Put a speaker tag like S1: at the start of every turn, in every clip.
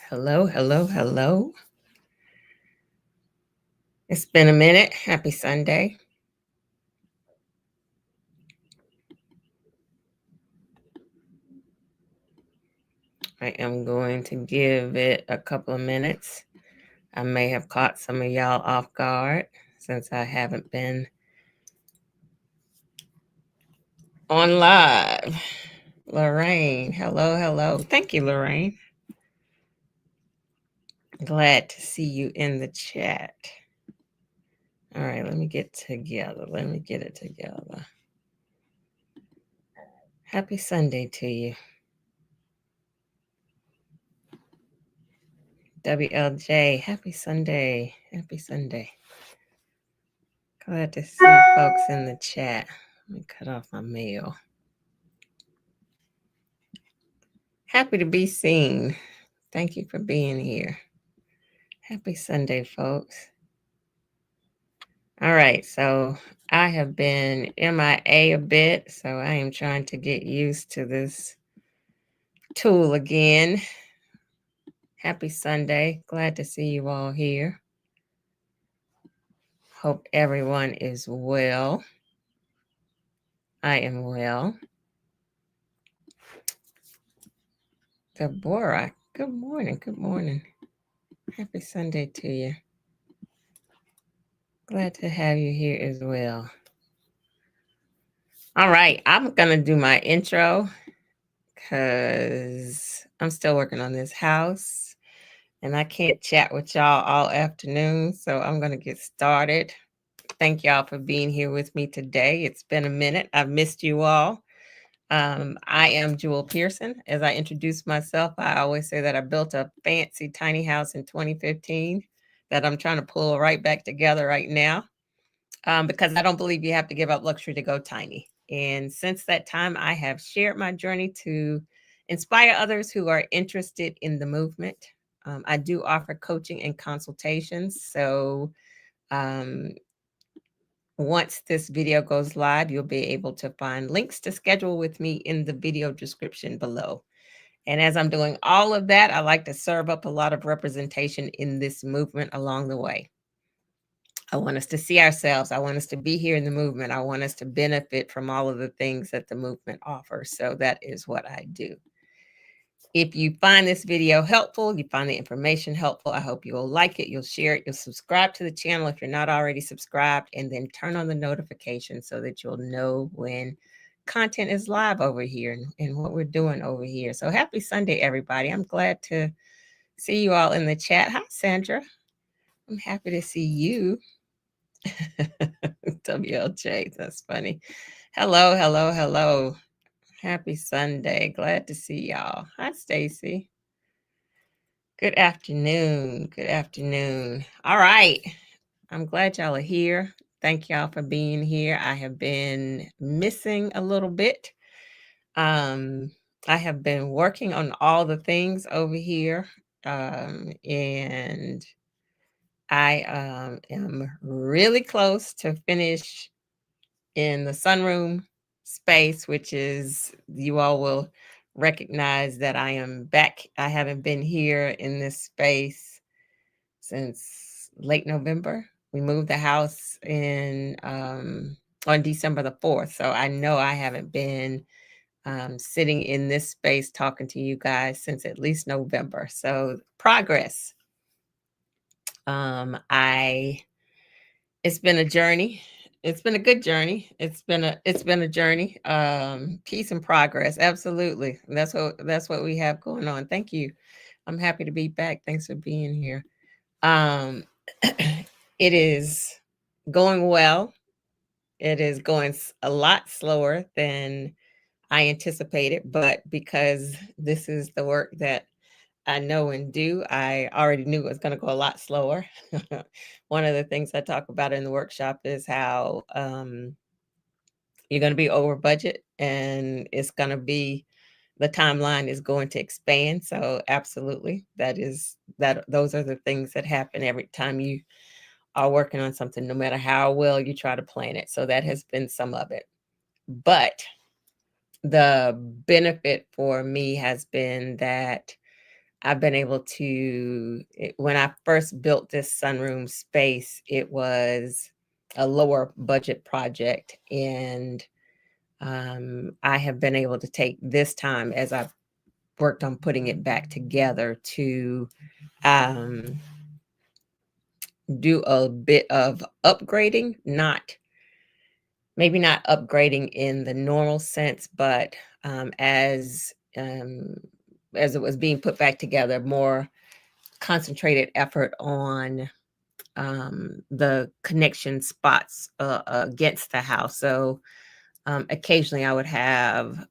S1: Hello, hello, hello. It's been a minute. Happy Sunday. I am going to give it a couple of minutes. I may have caught some of y'all off guard since I haven't been on live. Lorraine, hello, hello. Thank you, Lorraine. Glad to see you in the chat. All right, let me get together. Let me get it together. Happy Sunday to you. WLJ, happy Sunday. Happy Sunday. Glad to see folks in the chat. Let me cut off my mail. Happy to be seen. Thank you for being here. Happy Sunday, folks. All right, so I have been MIA a bit, so I am trying to get used to this tool again. Happy Sunday. Glad to see you all here. Hope everyone is well. I am well. Deborah, good morning. Good morning. Happy Sunday to you. Glad to have you here as well. All right, I'm going to do my intro because I'm still working on this house and I can't chat with y'all all afternoon. So I'm going to get started. Thank y'all for being here with me today. It's been a minute. I've missed you all. I am Jewel Pearson. As I introduce myself, I always say that I built a fancy tiny house in 2015 that I'm trying to pull right back together right now. Because I don't believe you have to give up luxury to go tiny. And since that time, I have shared my journey to inspire others who are interested in the movement. I do offer coaching and consultations. So once this video goes live, you'll be able to find links to schedule with me in the video description below. And as I'm doing all of that, I like to serve up a lot of representation in this movement along the way. I want us to see ourselves. I want us to be here in the movement. I want us to benefit from all of the things that the movement offers. So that is what I do. If you find this video helpful, you find the information helpful, I hope you will like it, you'll share it, you'll subscribe to the channel if you're not already subscribed, and then turn on the notifications so that you'll know when content is live over here and what we're doing over here. So happy Sunday, everybody. I'm glad to see you all in the chat. Hi, Sandra. I'm happy to see you. WLJ, that's funny. Hello, hello, hello. Happy Sunday. Glad to see y'all. Hi, Stacy. Good afternoon. Good afternoon. All right. I'm glad y'all are here. Thank y'all for being here. I have been missing a little bit. I have been working on all the things over here. And I am really close to finish in the sunroom space, which is, you all will recognize that I am back. I haven't been here in this space since late November. We moved the house in on December the 4th. So I know I haven't been sitting in this space talking to you guys since at least November. So progress. It's been a journey. It's been a good journey. It's been a journey. Peace and progress. Absolutely. That's what we have going on. Thank you. I'm happy to be back. Thanks for being here. It is going well. It is going a lot slower than I anticipated, but because this is the work that I know and do, I already knew it was going to go a lot slower. One of the things I talk about in the workshop is how you're going to be over budget and it's going to be, the timeline is going to expand. So absolutely, those are the things that happen every time you are working on something, no matter how well you try to plan it. So that has been some of it. But the benefit for me has been that I've been able to, when I first built this sunroom space, it was a lower budget project. And I have been able to take this time as I've worked on putting it back together to um, do a bit of upgrading, maybe not upgrading in the normal sense, but as it was being put back together, more concentrated effort on the connection spots against the house. So occasionally I would have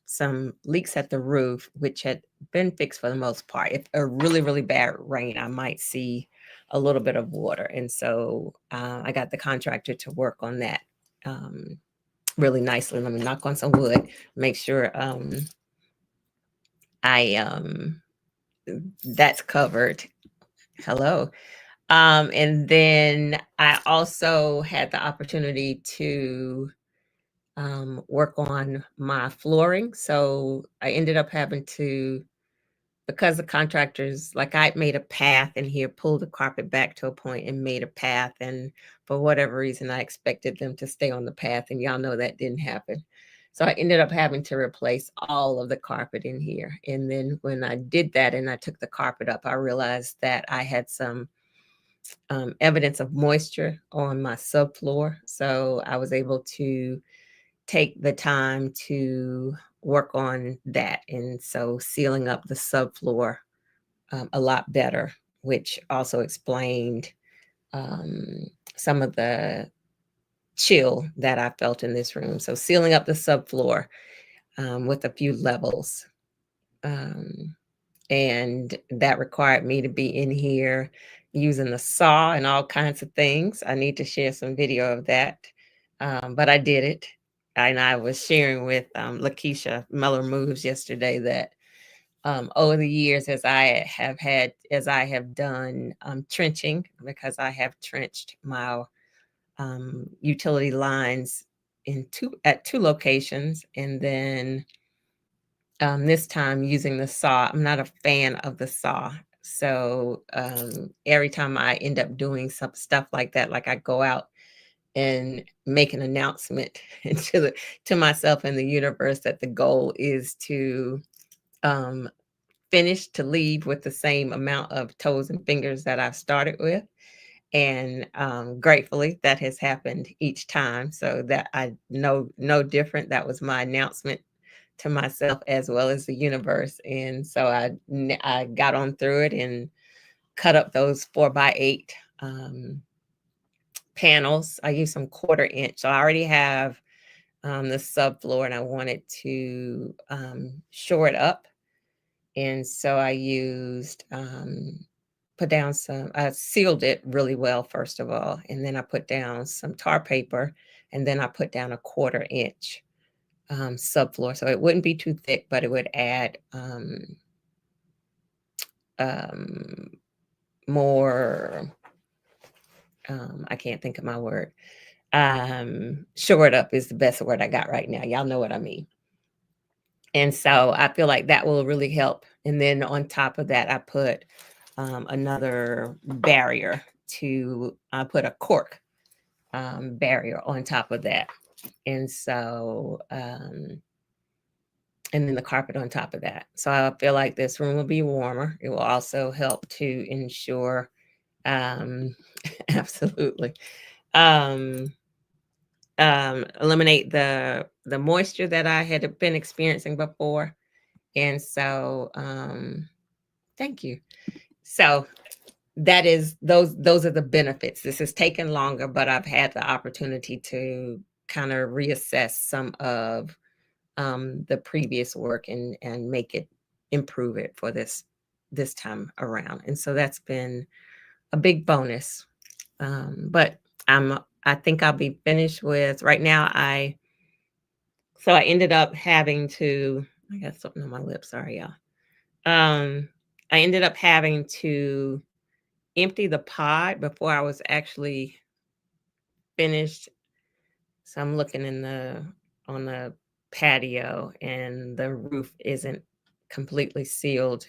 S1: some leaks at the roof, which had been fixed for the most part. If a really, really bad rain, I might see a little bit of water. And so I got the contractor to work on that really nicely. Let me knock on some wood, make sure I that's covered. Hello. And then I also had the opportunity to work on my flooring. So I ended up having to, because the contractors, like I made a path in here, pulled the carpet back to a point and made a path. And for whatever reason, I expected them to stay on the path. And y'all know that didn't happen. So I ended up having to replace all of the carpet in here. And then when I did that and I took the carpet up, I realized that I had some evidence of moisture on my subfloor. So I was able to take the time to work on that. And so sealing up the subfloor a lot better, which also explained some of the chill that I felt in this room. So sealing up the subfloor with a few levels. And that required me to be in here using the saw and all kinds of things. I need to share some video of that. But I did it. And I was sharing with Lakeisha Meller Moves yesterday that over the years, as I have done trenching, because I have trenched my utility lines at two locations, and then this time using the saw. I'm not a fan of the saw. So every time I end up doing some stuff like that, like I go out and make an announcement to myself and the universe that the goal is to finish, to leave with the same amount of toes and fingers that I've started with. And gratefully, that has happened each time. So that I know no different. That was my announcement to myself as well as the universe. And so I got on through it and cut up those 4x8 panels. I used some 1/4 inch. So I already have the subfloor and I wanted to shore it up. And so I used, put down I sealed it really well, first of all. And then I put down some tar paper and then I put down a 1/4 inch subfloor. So it wouldn't be too thick, but it would add um, more, I can't think of my word. Shore it up is the best word I got right now. Y'all know what I mean. And so I feel like that will really help. And then on top of that, I put another barrier I put a cork barrier on top of that. And so, and then the carpet on top of that. So I feel like this room will be warmer. It will also help to ensure, absolutely, um, eliminate the moisture that I had been experiencing before. And so, thank you. So that is those are the benefits. This has taken longer, but I've had the opportunity to kind of reassess some of the previous work and improve it for this time around. And so that's been a big bonus. But I think I'll be finished with right now. So I ended up having to, I got something on my lips, sorry y'all. I ended up having to empty the pod before I was actually finished. So I'm looking on the patio and the roof isn't completely sealed.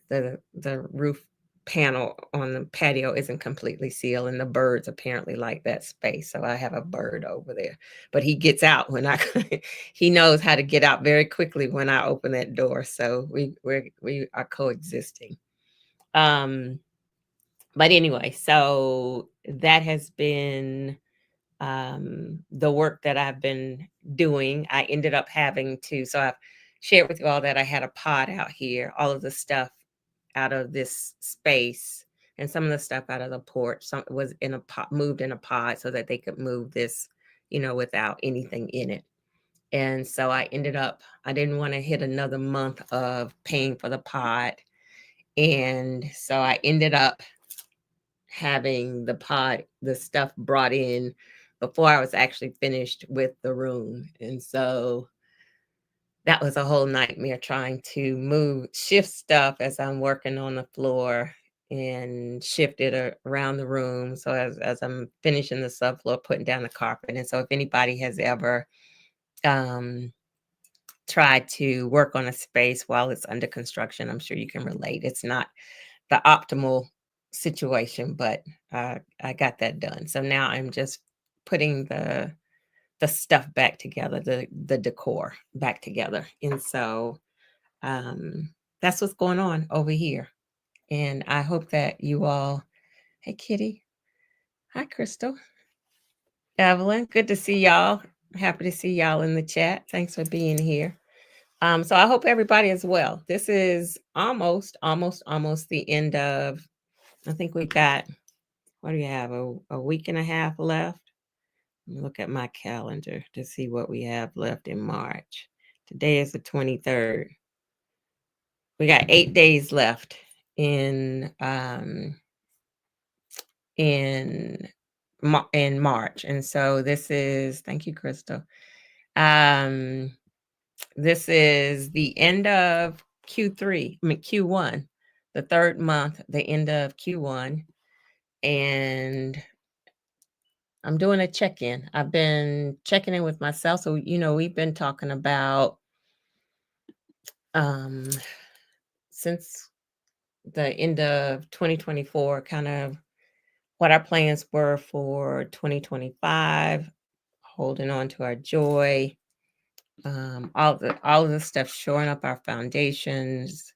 S1: the roof panel on the patio isn't completely sealed, and the birds apparently like that space. So I have a bird over there, but he gets out when I he knows how to get out very quickly when I open that door. So we are coexisting. Um, but anyway, so that has been the work that I've been doing. I ended up having to, so I've shared with you all that I had a pod out here, all of the stuff out of this space and some of the stuff out of the porch. Some was in a pod, moved in a pod so that they could move this, without anything in it. And so I ended up, I didn't want to hit another month of paying for the pod. And so I ended up having the stuff brought in before I was actually finished with the room. And so that was a whole nightmare trying to shift stuff as I'm working on the floor and shift it around the room. So as I'm finishing the subfloor, putting down the carpet. And so if anybody has ever um, tried to work on a space while it's under construction, I'm sure you can relate. It's not the optimal situation, but I got that done. So now I'm just putting the stuff back together, the decor back together. And so that's what's going on over here. And I hope that you all, hey Kitty, hi Crystal, Evelyn, good to see y'all. Happy to see y'all in the chat. Thanks for being here. So I hope everybody is well. This is almost the end of, I think we got, what do you have, a week and a half left? Look at my calendar to see what we have left in March. Today is the 23rd. We got 8 days left in March. And so this is, thank you, Crystal. This is the end of Q1, the third month, the end of Q1. And I'm doing a check-in. I've been checking in with myself. So, we've been talking about since the end of 2024, kind of what our plans were for 2025, holding on to our joy, all of the stuff, shoring up our foundations,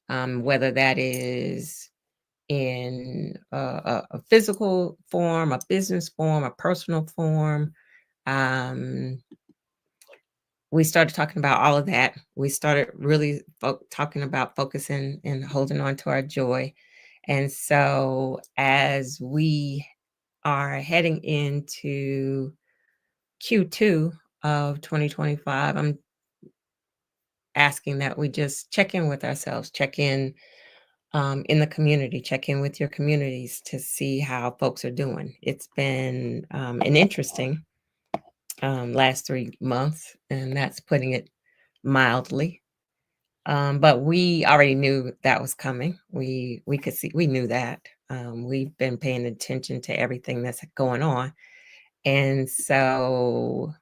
S1: whether that is in a physical form, a business form, a personal form. We started talking about all of that. We started really talking about focusing and holding on to our joy. And so as we are heading into Q2 of 2025, I'm asking that we just check in with ourselves, check in the community, check in with your communities to see how folks are doing. It's been an interesting last 3 months, and that's putting it mildly. But we already knew that was coming. We could see, we knew that. We've been paying attention to everything that's going on. And so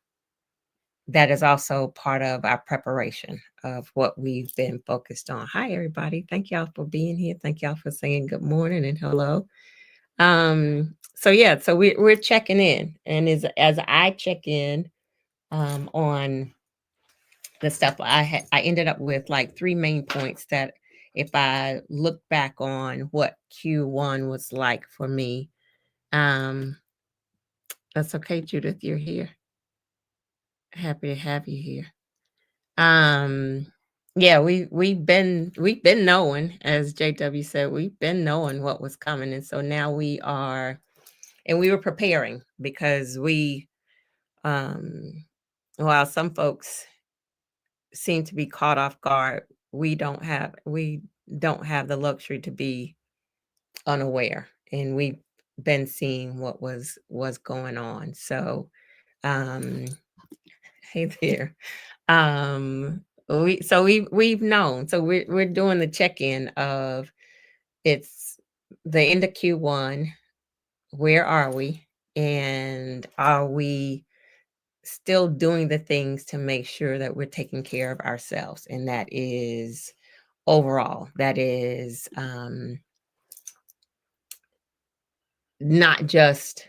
S1: that is also part of our preparation of what we've been focused on. Hi, everybody. Thank y'all for being here. Thank y'all for saying good morning and hello. So yeah, so we're checking in. And as I check in on the stuff, I ended up with like 3 main points that if I look back on what Q1 was like for me, that's okay, Judith, you're here. Happy to have you here. Yeah, we've been knowing, as JW said, we've been knowing what was coming. And so now we were preparing because while some folks seem to be caught off guard, we don't have the luxury to be unaware, and we've been seeing what was going on. So hey there. We've known. So we're doing the check-in of, it's the end of Q1. Where are we? And are we still doing the things to make sure that we're taking care of ourselves? And that is overall. That is not just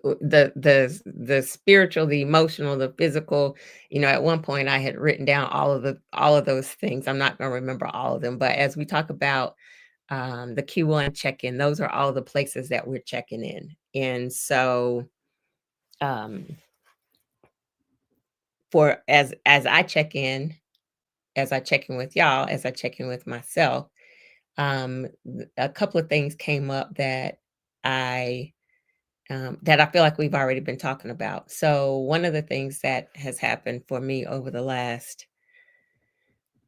S1: the spiritual, the emotional, the physical. At one point I had written down all of those things. I'm not going to remember all of them, but as we talk about the Q1 check-in, those are all the places that we're checking in. And so um for as I check in, as I check in with y'all, as I check in with myself, a couple of things came up I that I feel like we've already been talking about. So one of the things that has happened for me over the last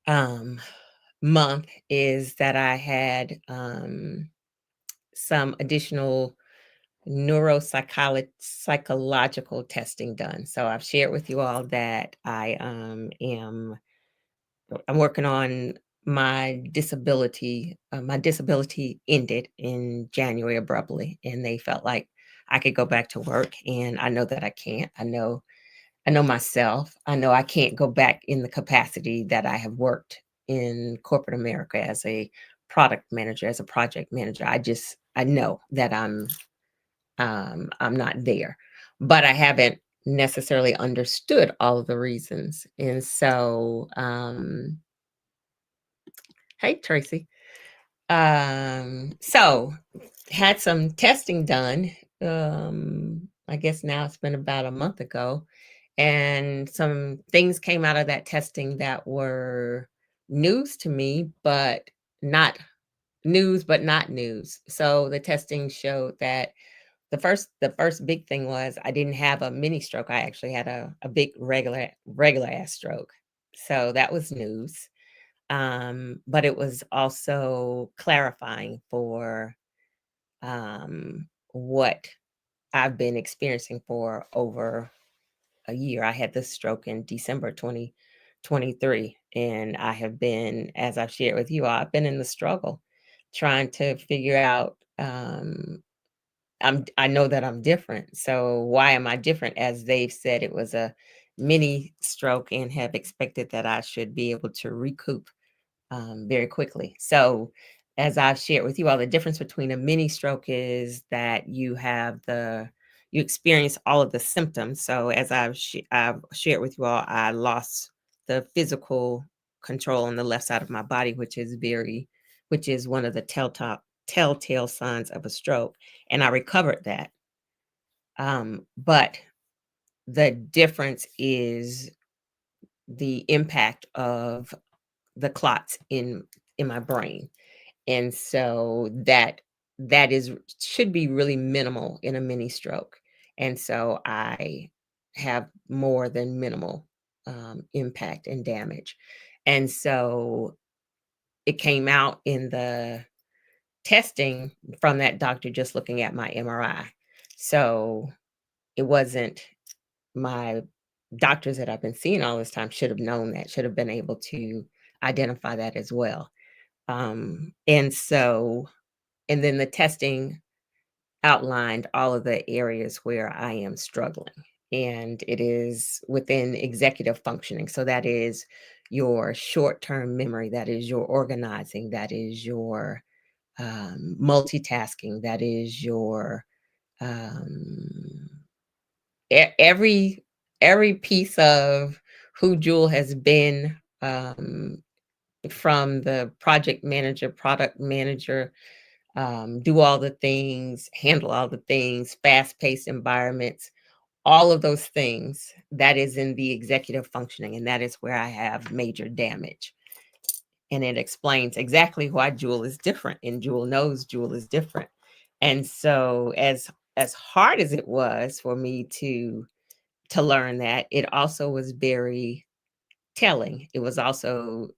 S1: um, month is that I had some additional psychological testing done. So I've shared with you all that I'm working on my disability. My disability ended in January abruptly, and they felt like I could go back to work. And I know that I can't. I know myself. I know I can't go back in the capacity that I have worked in corporate America as a product manager, as a project manager. I know that I'm not there, but I haven't necessarily understood all of the reasons. And so, hey, Tracy. So had some testing done. I guess now it's been about a month ago, and some things came out of that testing that were news to me, but not not news. So the testing showed that the first big thing was I didn't have a mini stroke. I actually had a big regular ass stroke. So that was news. But it was also clarifying for what I've been experiencing for over a year. I had this stroke in December 2023, and I have been, as I've shared with you, I've been in the struggle trying to figure out. I know that I'm different. So why am I different? As they've said, it was a mini stroke and have expected that I should be able to recoup very quickly. So, as I've shared with you all, the difference between a mini stroke is that you experience all of the symptoms. So, as I've shared with you all, I lost the physical control on the left side of my body, which is one of the telltale signs of a stroke, and I recovered that. But the difference is the impact of the clots in my brain. And so that is should be really minimal in a mini stroke. And so I have more than minimal impact and damage. And so it came out in the testing from that doctor just looking at my MRI. So it wasn't my doctors that I've been seeing all this time should have known that, should have been able to identify that as well. And so, and then the testing outlined all of the areas where I am struggling. And it is within executive functioning. So that is your short term memory, that is your organizing, that is your multitasking, that is your um, every piece of who Jewel has been, from the project manager, product manager, do all the things, handle all the things, fast paced environments, all of those things. That is in the executive functioning, and that is where I have major damage. And it explains exactly why Jewel is different, and Jewel knows Jewel is different. And so, as hard as it was for me to learn that, it also was very telling. It was also,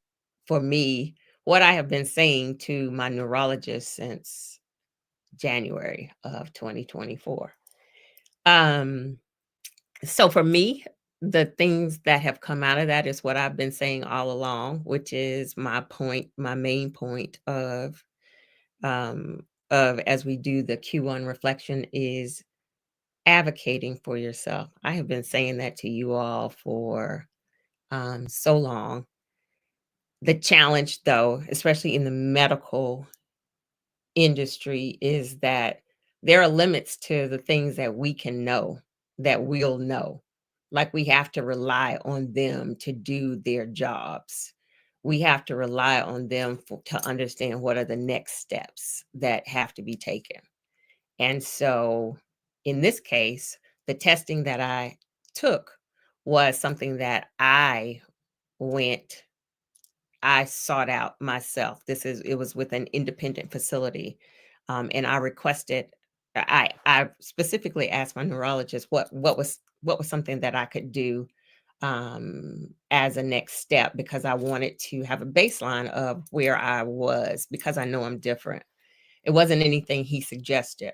S1: for me, what I have been saying to my neurologist since January of 2024. Um, so for me, the things that have come out of that is what I've been saying all along, which is my main point of as we do the Q1 reflection is advocating for yourself. I have been saying that to you all for so long The challenge, though, especially in the medical industry, is that there are limits to the things that we can know, that we'll know. Like, we have to rely on them to do their jobs. We have to rely on them to understand what are the next steps that have to be taken. And so, in this case, the testing that I took was something that went I sought out myself. It was with an independent facility, and I requested. I specifically asked my neurologist what was something that I could do as a next step, because I wanted to have a baseline of where I was, because I know I'm different. It wasn't anything he suggested.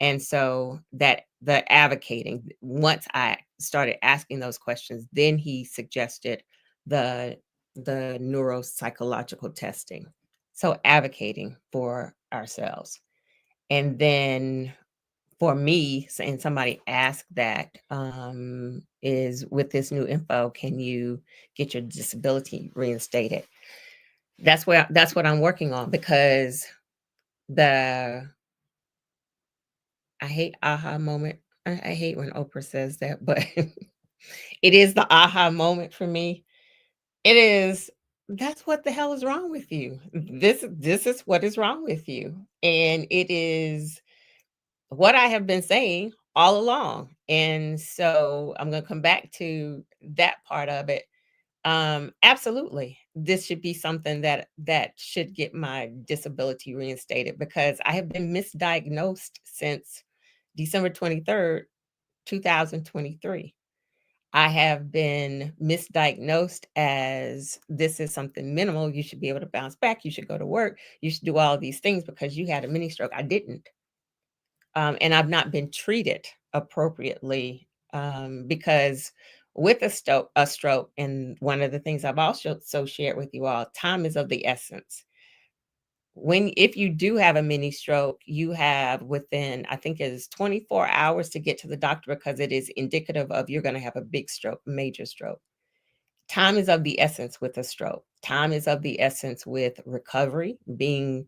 S1: And so that the advocating, once I started asking those questions, then he suggested the the neuropsychological testing. So advocating for ourselves. And then for me, and somebody asked that, is with this new info, can you get your disability reinstated? That's what I'm working on, because the I hate aha moment. I hate when Oprah says that, but it is the aha moment for me. It is, that's what the hell is wrong with you. This is what is wrong with you. And it is what I have been saying all along. And so I'm going to come back to that part of it. Absolutely. This should be something that should get my disability reinstated, because I have been misdiagnosed since December 23rd, 2023. I have been misdiagnosed as, this is something minimal. You should be able to bounce back. You should go to work. You should do all of these things because you had a mini stroke. I didn't. And I've not been treated appropriately, because with a stroke, and one of the things I've also shared with you all, time is of the essence. If you do have a mini stroke, you have within, I think it is 24 hours to get to the doctor, because it is indicative of you're going to have a big stroke, major stroke. Time is of the essence with a stroke. Time is of the essence with recovery, being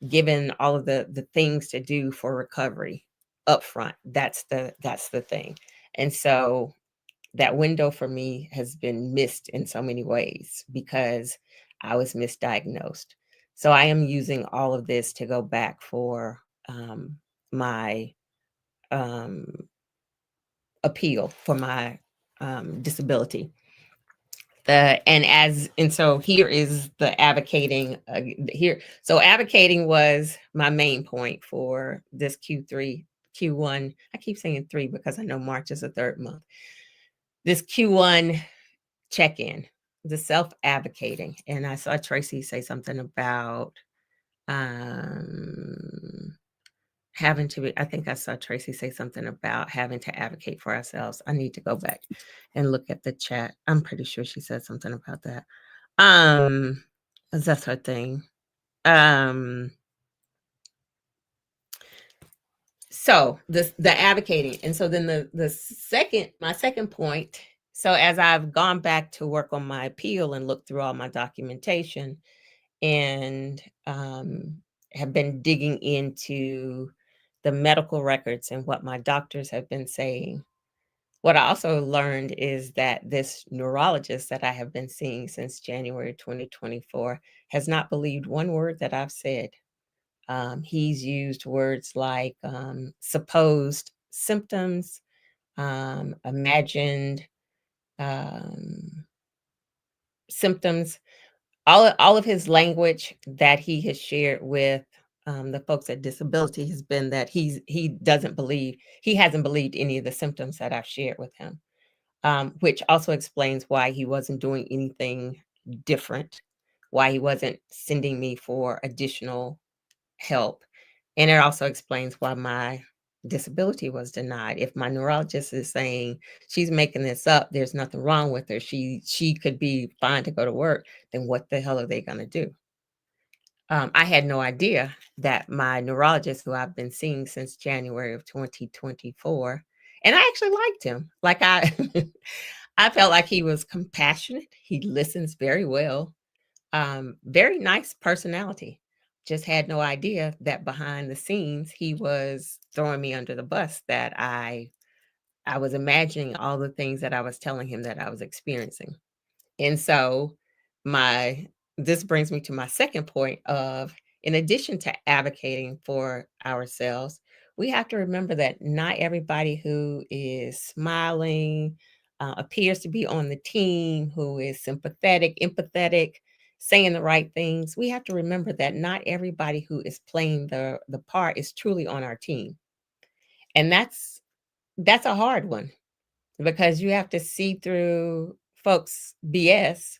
S1: given all of the things to do for recovery up front. That's the thing. And so that window for me has been missed in so many ways, because I was misdiagnosed. So I am using all of this to go back for my um, appeal for my disability. And so here is the advocating here. So advocating was my main point for this Q3, Q1. I keep saying 3 because I know March is the third month. This Q1 check-in, the self-advocating. And I saw Tracy say something about um having to be, I think I saw Tracy say something about having to advocate for ourselves. I need to go back and look at the chat. I'm pretty sure she said something about that. Um, that's her thing. Um, so the advocating. And so then my second point, so as I've gone back to work on my appeal and looked through all my documentation, and have been digging into the medical records and what my doctors have been saying. What I also learned is that this neurologist that I have been seeing since January 2024 has not believed one word that I've said. He's used words like supposed symptoms, imagined um, symptoms. All of his language that he has shared with the folks at disability has been that he hasn't believed any of the symptoms that I've shared with him, which also explains why he wasn't doing anything different, why he wasn't sending me for additional help. And it also explains why my disability was denied. If my neurologist is saying she's making this up, there's nothing wrong with her, she could be fine to go to work, then what the hell are they going to do? I had no idea that my neurologist, who I've been seeing since January of 2024, and I actually liked him. Like I felt like he was compassionate. He listens very well. Very nice personality. Just had no idea that behind the scenes he was throwing me under the bus, that I was imagining all the things that I was telling him that I was experiencing. And so my this brings me to my second point of, in addition to advocating for ourselves, we have to remember that not everybody who is smiling, appears to be on the team, who is sympathetic, empathetic, saying the right things. We have to remember that not everybody who is playing the part is truly on our team. And that's a hard one, because you have to see through folks BS.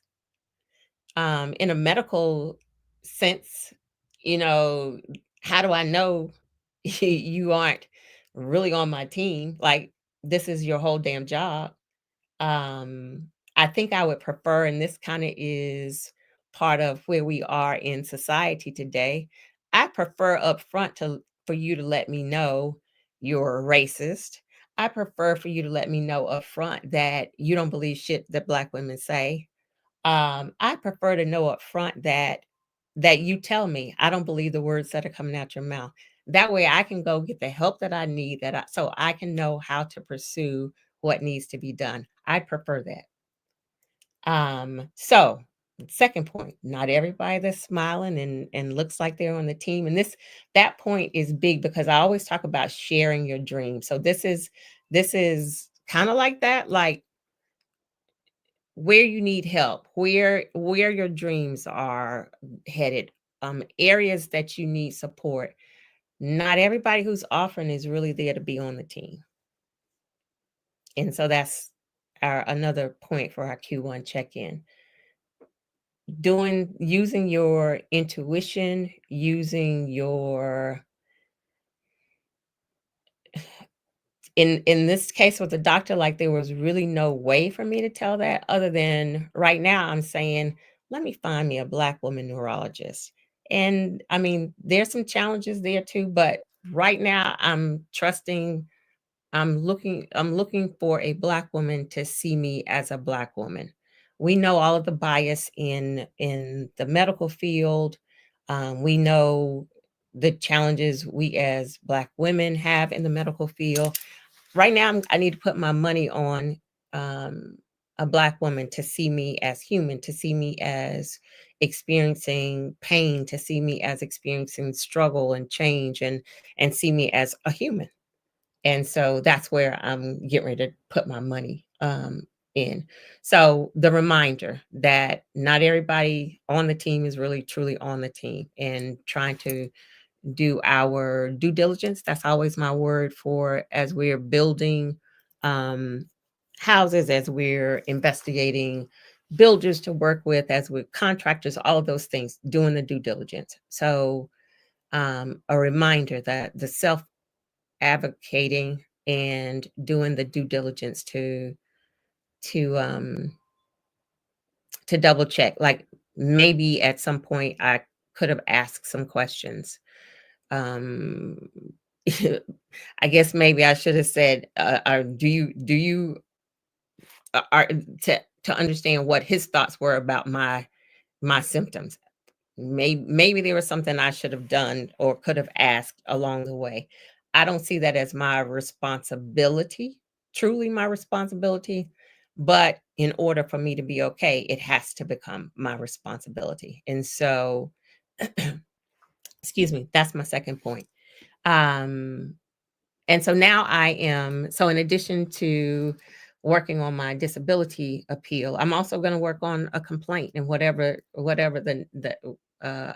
S1: In a medical sense, you know, how do I know you aren't really on my team? Like, this is your whole damn job. I think I would prefer, and this kind of is part of where we are in society today. I prefer up front to for you to let me know you're a racist. I prefer for you to let me know up front that you don't believe shit that black women say. I prefer to know up front that you tell me, I don't believe the words that are coming out your mouth. That way I can go get the help that I need, so I can know how to pursue what needs to be done. I prefer that. So second point, not everybody that's smiling and looks like they're on the team. And that point is big, because I always talk about sharing your dream. So this is kind of like that, like where you need help, where your dreams are headed, areas that you need support. Not everybody who's offering is really there to be on the team. And so that's our another point for our Q1 check-in. Using your intuition, using your in this case with the doctor, like, there was really no way for me to tell that, other than right now I'm saying, let me find me a black woman neurologist. And I mean, there's some challenges there too, but right now I'm looking for a black woman to see me as a black woman. We know all of the bias in the medical field. We know the challenges we as black women have in the medical field. Right now, I need to put my money on um, a black woman to see me as human, to see me as experiencing pain, to see me as experiencing struggle and change, and see me as a human. And so that's where I'm getting ready to put my money in. So the reminder that not everybody on the team is really truly on the team, and trying to do our due diligence. That's always my word for, as we're building um, houses, as we're investigating builders to work with, as we're contractors, all of those things, doing the due diligence. So a reminder that the self advocating and doing the due diligence to um to double check, like, maybe at some point I could have asked some questions. um I guess maybe I should have said, do you are to understand what his thoughts were about my symptoms. Maybe there was something I should have done or could have asked along the way. I don't see that as my responsibility, truly my responsibility, but in order for me to be okay, it has to become my responsibility. And so, excuse me, that's my second point. Um, and so now so in addition to working on my disability appeal, I'm also going to work on a complaint, and whatever the uh,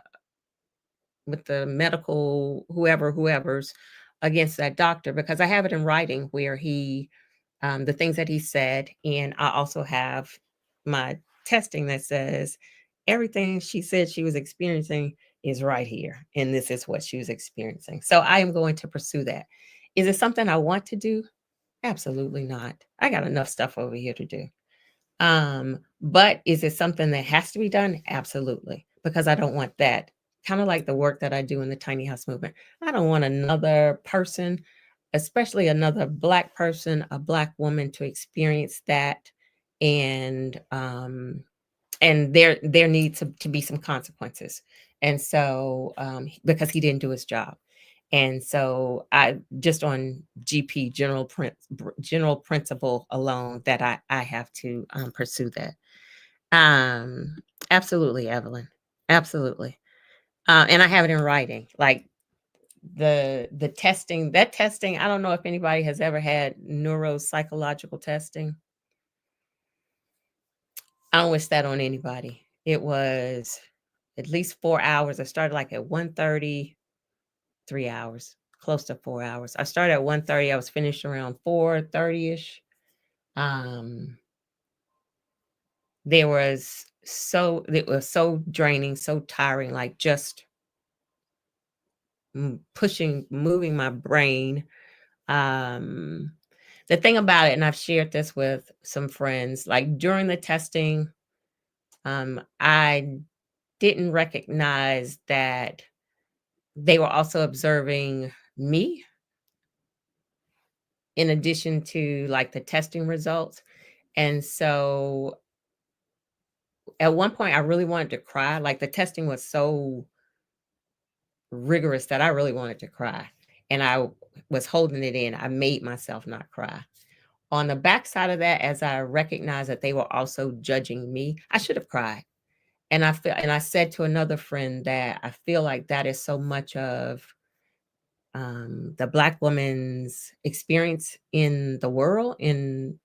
S1: with the medical whoever's against that doctor, because I have it in writing where the things that he said, and I also have my testing that says everything she said she was experiencing is right here, and this is what she was experiencing. So I am going to pursue that. Is it something I want to do? Absolutely not. I got enough stuff over here to do. But is it something that has to be done? Absolutely, because I don't want that. Kind of like the work that I do in the tiny house movement. I don't want another person, especially another black person, a black woman, to experience that and and there needs to be some consequences. And so because he didn't do his job. And so I just on GP general principle alone that I have to pursue that. Um, Absolutely, Evelyn. Absolutely. And I have it in writing. Like the testing, that testing, I don't know if anybody has ever had neuropsychological testing. I don't wish that on anybody. It was at least 4 hours. I started like at 1:30, 3 hours, close to 4 hours. I started at 1:30. I was finished around 4:30ish. Um, it was so draining, so tiring, like just moving my brain. Um, the thing about it, and I've shared this with some friends, like during the testing, I didn't recognize that they were also observing me in addition to like the testing results. And so at one point, I really wanted to cry. Like the testing was so rigorous that I really wanted to cry. And I was holding it in. I made myself not cry. On the backside of that, as I recognized that they were also judging me, I should have cried. And I said to another friend that I feel like that is so much of the Black woman's experience in the world, in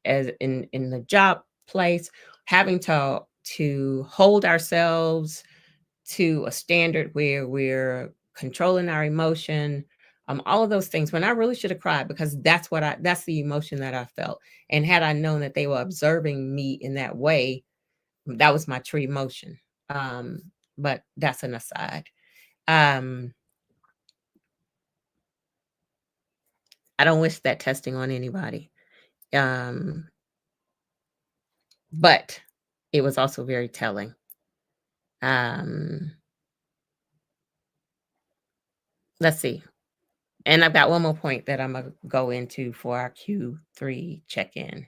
S1: the job place, having to hold ourselves to a standard where we're controlling our emotion, all of those things, when I really should have cried, because that's the emotion that I felt. And had I known that they were observing me in that way, that was my true emotion. Um, but that's an aside. Um, I don't wish that testing on anybody. Um, but it was also very telling. Um, let's see. And I've got one more point that I'm gonna go into for our Q3 check-in.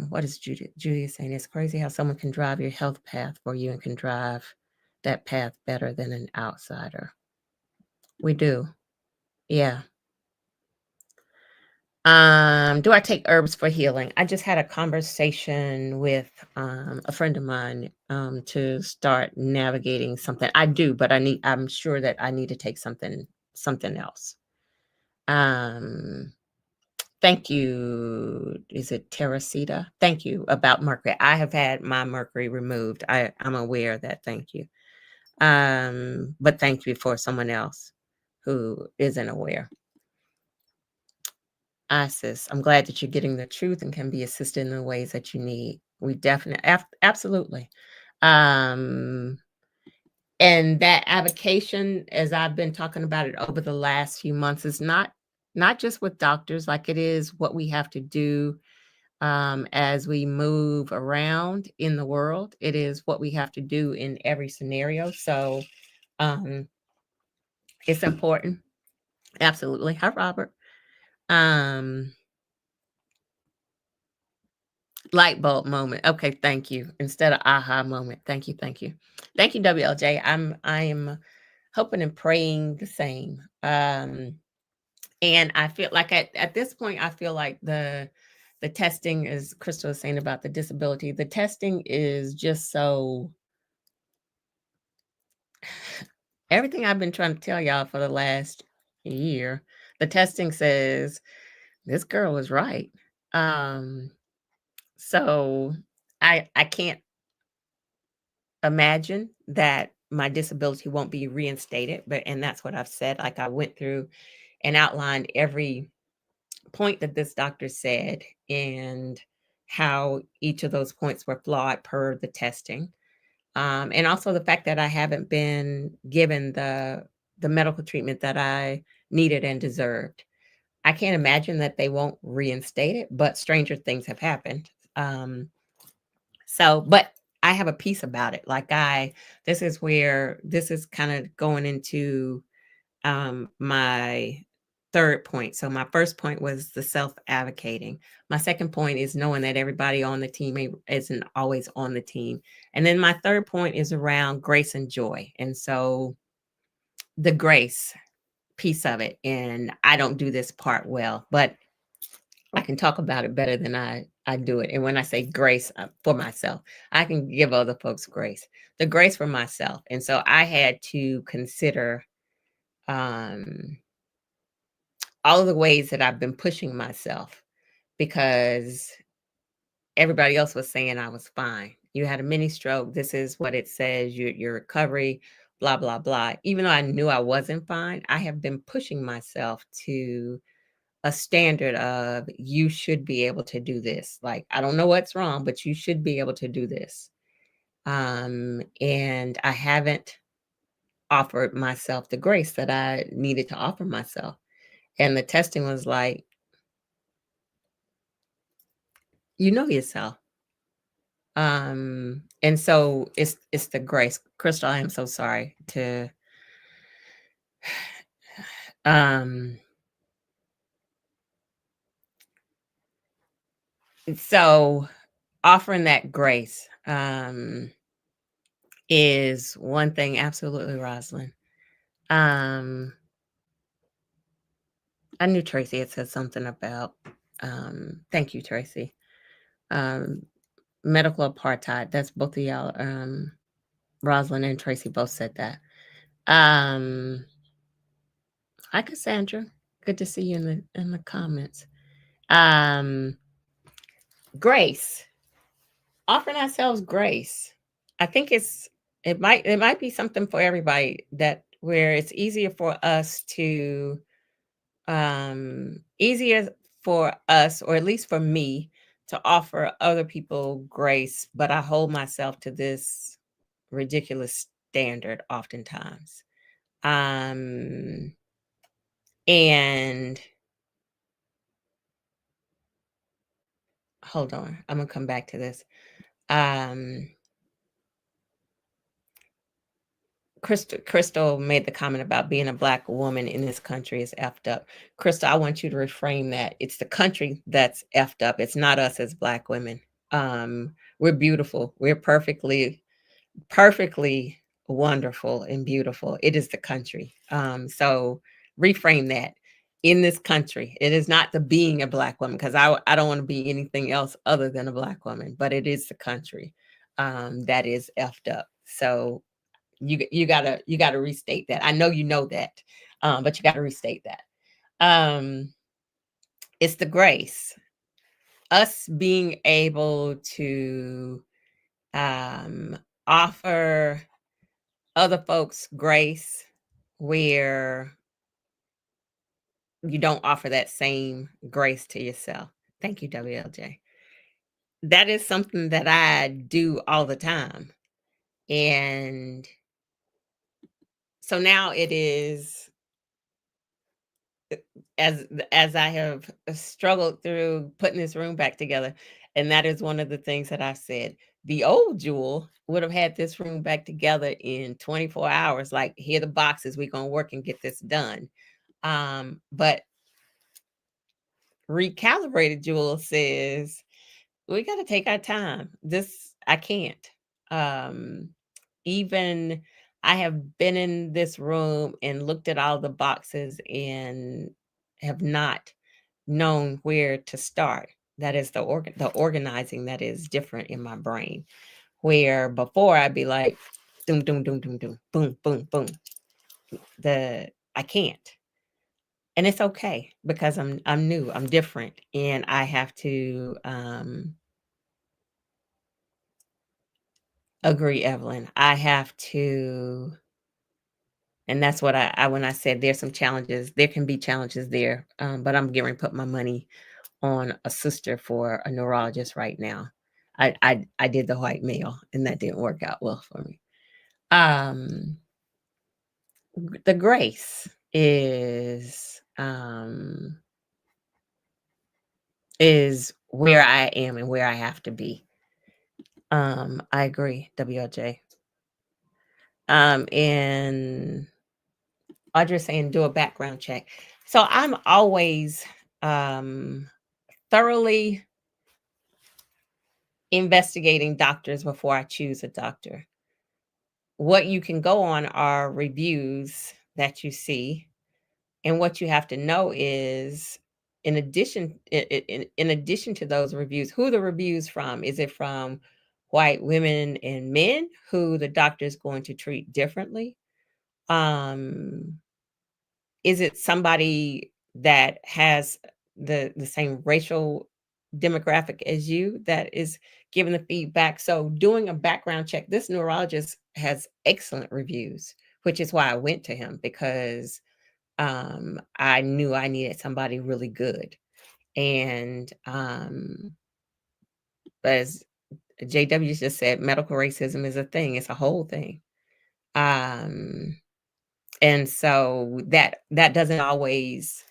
S1: What is Julia saying? It's crazy how someone can drive your health path for you and can drive that path better than an outsider. We do. Yeah. Do I take herbs for healing? I just had a conversation with a friend of mine to start navigating something. I do, but I'm sure that I need to take something else. Um Thank you. Is it Teresita? Thank you about mercury. I have had my mercury removed. I'm aware of that. Thank you. But thank you for someone else who isn't aware. Isis, I'm glad that you're getting the truth and can be assisted in the ways that you need. We definitely, absolutely. Um, and that avocation, as I've been talking about it over the last few months, is not just with doctors, like it is what we have to do as we move around in the world. It is what we have to do in every scenario. So um, it's important. Absolutely. Hi, Robert. Um, Light bulb moment. Okay, thank you. Instead of aha moment. Thank you, thank you. Thank you, WLJ. I am hoping and praying the same. And I feel like at this point, I feel like the testing, as Crystal was saying about the disability, the testing is just so everything I've been trying to tell y'all for the last year, the testing says this girl is right. Um, so I can't imagine that my disability won't be reinstated, and that's what I've said. Like I went through and outlined every point that this doctor said and how each of those points were flawed per the testing. And also the fact that I haven't been given the medical treatment that I needed and deserved. I can't imagine that they won't reinstate it, but stranger things have happened. But I have a piece about it. This is kind of going into my third point. So my first point was the self-advocating. My second point is knowing that everybody on the team isn't always on the team. And then my third point is around grace and joy. And so the grace piece of it, and I don't do this part well, but I can talk about it better than I do it. And when I say grace for myself, I can give other folks grace, the grace for myself. And so I had to consider um, all of the ways that I've been pushing myself because everybody else was saying I was fine. You had a mini stroke. This is what it says, your recovery, blah, blah, blah. Even though I knew I wasn't fine, I have been pushing myself to a standard of you should be able to do this. Like, I don't know what's wrong, but you should be able to do this. And I haven't offered myself the grace that I needed to offer myself. And the testing was like, you know yourself. And so it's the grace. Crystal, I am so sorry to um so offering that grace is one thing. Absolutely, Rosalind. um I knew Tracy had said something about thank you, Tracy. um Medical apartheid. That's both of y'all. Rosalind and Tracy both said that. um Hi, Cassandra. Good to see you in the comments. um Grace, offering ourselves grace. I think it might be something for everybody, that where it's easier for us, or at least for me, to offer other people grace, but I hold myself to this ridiculous standard oftentimes. Um and hold on, I'm gonna come back to this. um Crystal made the comment about being a Black woman in this country is effed up. Crystal, I want you to reframe that. It's the country that's effed up. It's not us as Black women. We're beautiful. We're perfectly wonderful and beautiful. It is the country. So reframe that. In this country, it is not the being a Black woman, because I don't want to be anything else other than a Black woman, but it is the country that is effed up. So you gotta restate that. I know you know that, but you gotta restate that. Um, it's the grace, us being able to offer other folks grace where you don't offer that same grace to yourself. Thank you, WLJ. That is something that I do all the time. And so now it is, as I have struggled through putting this room back together, and that is one of the things that I've said. The old Jewel would have had this room back together in 24 hours. Like, here are the boxes, we're gonna work and get this done. But recalibrated Jewel says we got to take our time. This I can't. Um, Even I have been in this room and looked at all the boxes and have not known where to start. That is the organizing that is different in my brain. Where before I'd be like, doom, doom, doom, doom, doom, boom, boom, boom. I can't. And it's okay, because I'm new, I'm different, and I have to agree, Evelyn. I have to, and that's what I when I said there's some challenges, there can be challenges there. But I'm getting ready to put my money on a sister for a neurologist right now. I did the white male, and that didn't work out well for me. Um, the grace is where I am and where I have to be. I agree, WLJ. And Audrey saying do a background check. So I'm always thoroughly investigating doctors before I choose a doctor. What you can go on are reviews that you see, and what you have to know is, in addition to those reviews, who the reviews from. Is it from white women and men who the doctor is going to treat differently? Um, is it somebody that has the same racial demographic as you that is giving the feedback? So doing a background check, this neurologist has excellent reviews, which is why I went to him, because I knew I needed somebody really good. And as JW just said, medical racism is a thing. It's a whole thing. Um, and so that doesn't always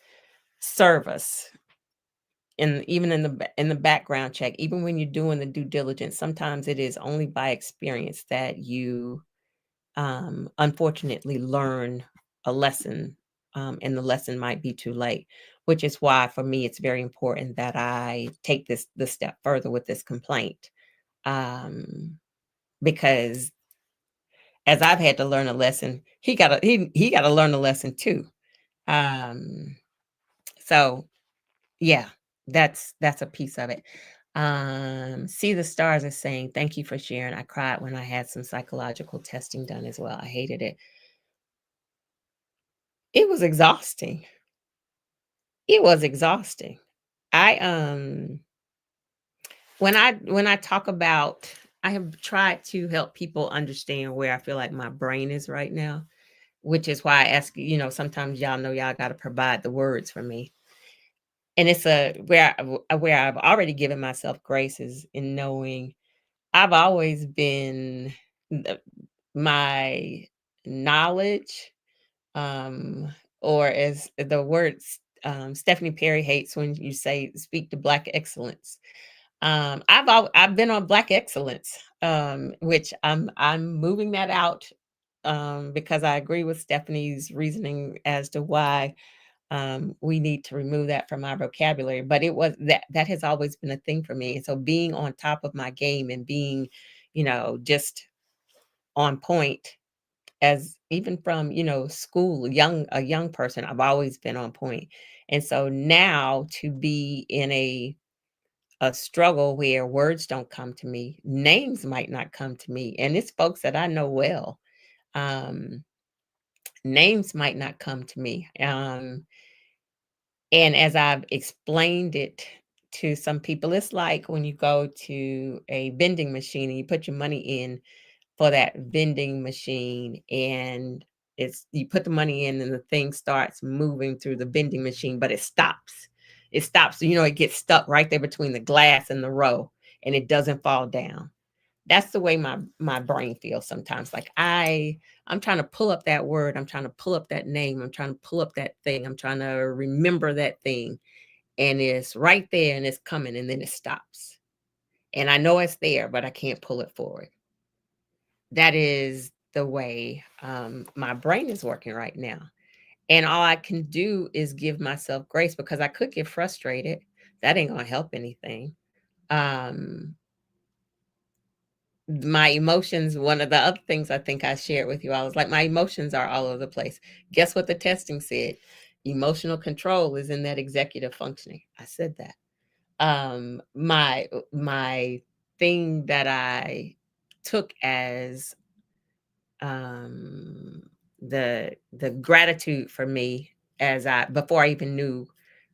S1: serve us. And even in the background check, even when you're doing the due diligence, sometimes it is only by experience that you unfortunately learn a lesson, and the lesson might be too late, which is why for me it's very important that I take this step further with this complaint, um, because as I've had to learn a lesson, he got to learn a lesson too. Um, so yeah, that's a piece of it. See the stars is saying, thank you for sharing. I cried when I had some psychological testing done as well. I hated it. It was exhausting. It was exhausting. I when I talk about, I have tried to help people understand where I feel like my brain is right now, which is why I ask, sometimes y'all know y'all got to provide the words for me. And it's a where I've already given myself graces in knowing I've always been my knowledge, um, or as the words Stephanie Perry hates when you say speak to Black excellence. I've been on Black excellence, which I'm moving that out, because I agree with Stephanie's reasoning as to why we need to remove that from our vocabulary. But it was that has always been a thing for me, and so being on top of my game and being, just on point, as even from, school, a young person, I've always been on point. And so now to be in a struggle where words don't come to me, names might not come to me, and it's folks that I know well. Um, names might not come to me. And as I've explained it to some people, it's like when you go to a vending machine and you put your money in for that vending machine, and it's you put the money in and the thing starts moving through the vending machine, but it stops. It stops. It gets stuck right there between the glass and the row, and it doesn't fall down. That's the way my brain feels sometimes. Like I'm trying to pull up that word, I'm trying to pull up that name, I'm trying to pull up that thing, I'm trying to remember that thing, and it's right there and it's coming, and then it stops. And I know it's there, but I can't pull it forward. That is the way my brain is working right now. And all I can do is give myself grace, because I could get frustrated. That ain't gonna help anything. Um, my emotions, one of the other things I think I shared with you, I was like, my emotions are all over the place. Guess what the testing said? Emotional control is in that executive functioning. I said that. My thing that I took as um the gratitude for me, as I before I even knew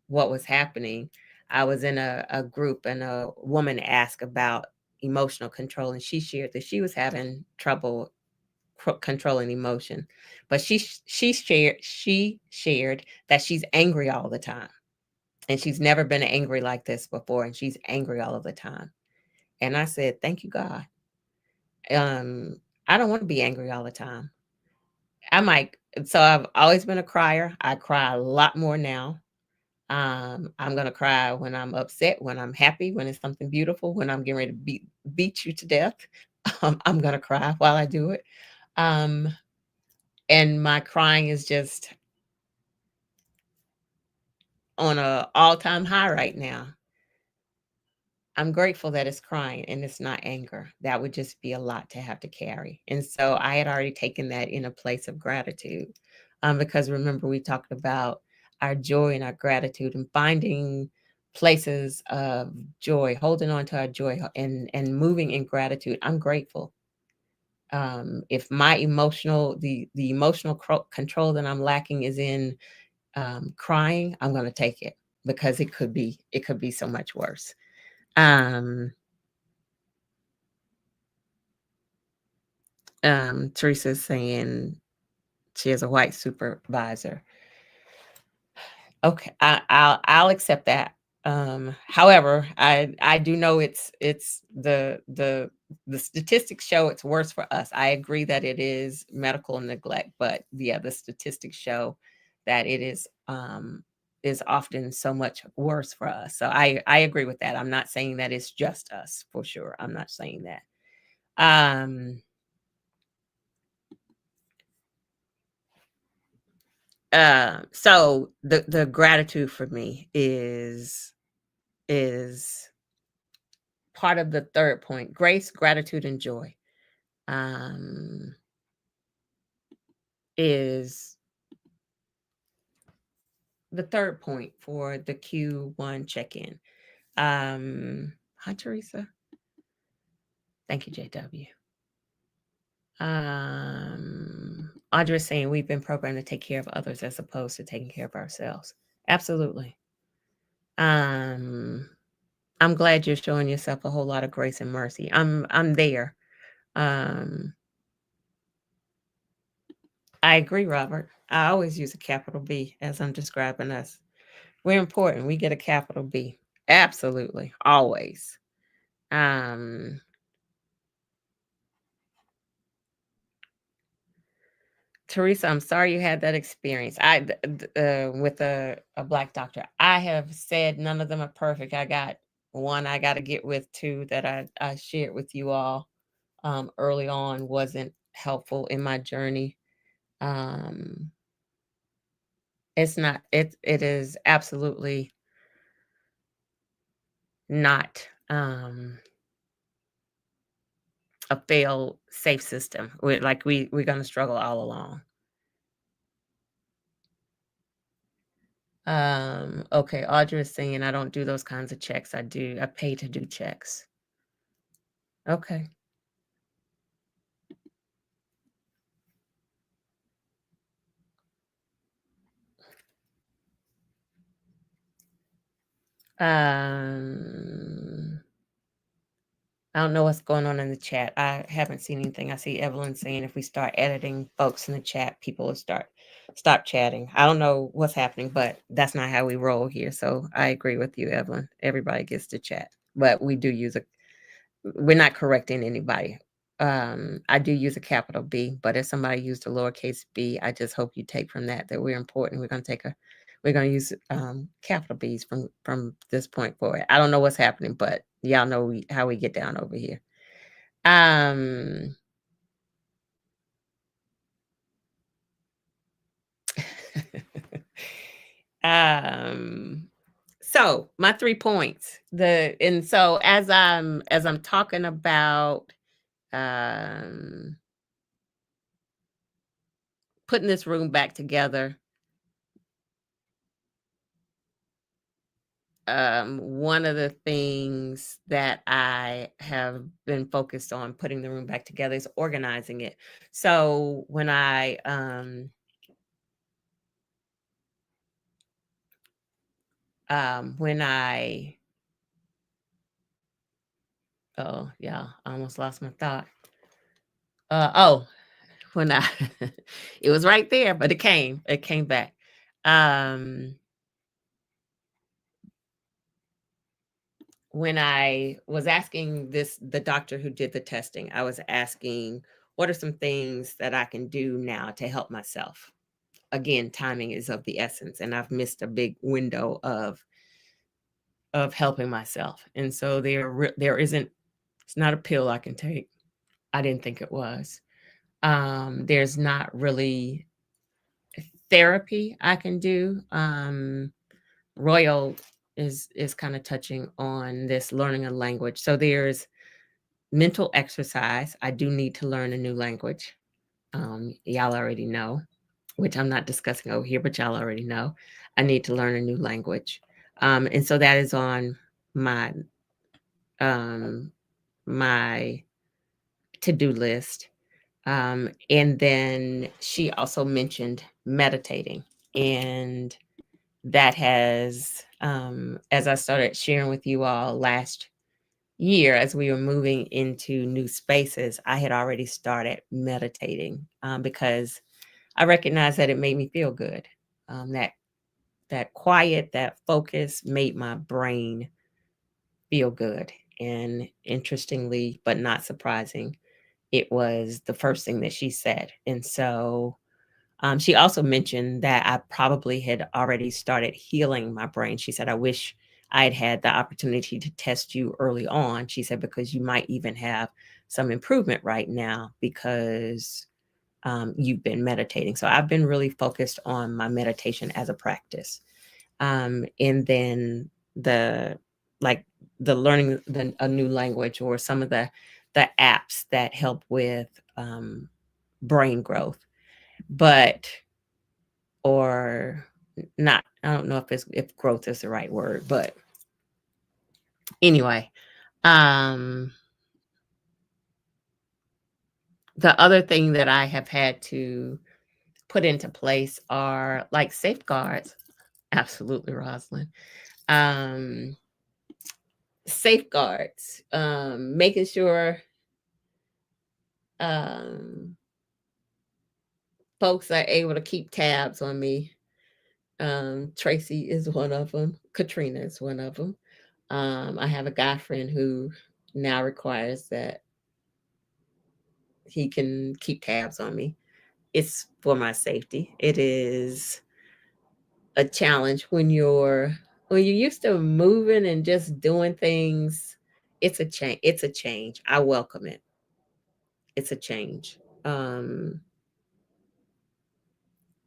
S1: what was happening, I was in a group and a woman asked about emotional control, and she shared that she was having trouble controlling emotion, but she shared that she's angry all the time, and she's never been angry like this before, and she's angry all of the time. And I said, thank you, God. um I don't want to be angry all the time. I'm like, so I've always been a crier. I cry a lot more now. I'm gonna cry when I'm upset, when I'm happy, when it's something beautiful, when I'm getting ready to beat you to death. I'm gonna cry while I do it. Um, and my crying is just on a all-time high right now. I'm grateful that it's crying and it's not anger. That would just be a lot to have to carry. And so I had already taken that in a place of gratitude. Because remember, we talked about our joy and our gratitude and finding places of joy, holding on to our joy and moving in gratitude. I'm grateful. If my the emotional control that I'm lacking is in crying, I'm going to take it because it could be so much worse. Um, Teresa's saying she has a white supervisor. Okay, I'll accept that. However, I do know it's the statistics show it's worse for us. I agree that it is medical neglect, but yeah, the statistics show that it is often so much worse for us. So I agree with that. I'm not saying that it's just us for sure. I'm not saying that. Um, so the gratitude for me is part of the third point: grace, gratitude, and joy. Um, is the third point for the Q1 check-in. Hi Teresa. Thank you, JW. Audra is saying we've been programmed to take care of others as opposed to taking care of ourselves. Absolutely. Um, I'm glad you're showing yourself a whole lot of grace and mercy. I'm there. Um, I agree, Robert. I always use a capital B as I'm describing us. We're important. We get a capital B. Absolutely. Always. Um, Teresa, I'm sorry you had that experience. With a black doctor. I have said none of them are perfect. I got one I got to get with, two that I shared with you all early on wasn't helpful in my journey. Um, it's not. It is absolutely not a fail safe system. We're gonna struggle all along. Okay, Audra is saying I don't do those kinds of checks. I pay to do checks. Okay. Um I don't know what's going on in the chat. I haven't seen anything. I see Evelyn saying if we start editing folks in the chat, people will stop chatting. I don't know what's happening, but that's not how we roll here. So I agree with you, Evelyn. Everybody gets to chat, but we do use we're not correcting anybody. I do use a capital B, but if somebody used a lowercase b, I just hope you take from that we're important. We're gonna use capital B's from this point forward. I don't know what's happening, but y'all know how we get down over here. Um, um, so my 3 points. So as I'm talking about um putting this room back together, one of the things that I have been focused on putting the room back together is organizing it. So when I oh yeah, I almost lost my thought. Oh, when I it was right there, but it came back. Um, when I was asking the doctor who did the testing, I was asking, what are some things that I can do now to help myself? Again, timing is of the essence, and I've missed a big window of helping myself. And so there isn't, it's not a pill I can take. I didn't think it was. There's not really therapy I can do. Royal is kind of touching on this learning a language. So there's mental exercise. I do need to learn a new language. Y'all already know, which I'm not discussing over here, but y'all already know. I need to learn a new language. And so that is on my um, my to-do list. And then she also mentioned meditating. And that has, as I started sharing with you all last year, as we were moving into new spaces, I had already started meditating because I recognized that it made me feel good. That quiet, that focus made my brain feel good. And interestingly, but not surprising, it was the first thing that she said. And so she also mentioned that I probably had already started healing my brain. She said, I wish I had had the opportunity to test you early on. She said, because you might even have some improvement right now because you've been meditating. So I've been really focused on my meditation as a practice. And then the like the learning a new language or some of the apps that help with brain growth, but or not. I don't know if growth is the right word, but anyway, um, the other thing that I have had to put into place are like safeguards. Absolutely, Rosalind. Um, Safeguards, making sure um, folks are able to keep tabs on me. Tracy is one of them. Katrina is one of them. I have a guy friend who now requires that he can keep tabs on me. It's for my safety. It is a challenge when you're used to moving and just doing things. It's a change. It's a change. I welcome it. It's a change. The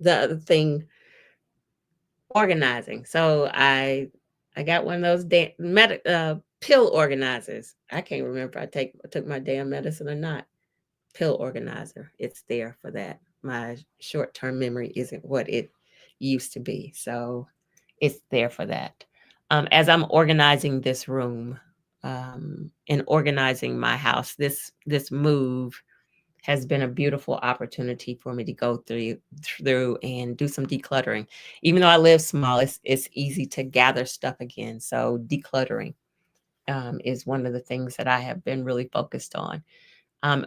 S1: other thing, organizing. So I got one of those pill organizers. I can't remember if I took my damn medicine or not. Pill organizer. It's there for that. My short-term memory isn't what it used to be. So it's there for that. As I'm organizing this room and organizing my house, this move has been a beautiful opportunity for me to go through and do some decluttering. Even though I live small, it's easy to gather stuff again. So decluttering is one of the things that I have been really focused on.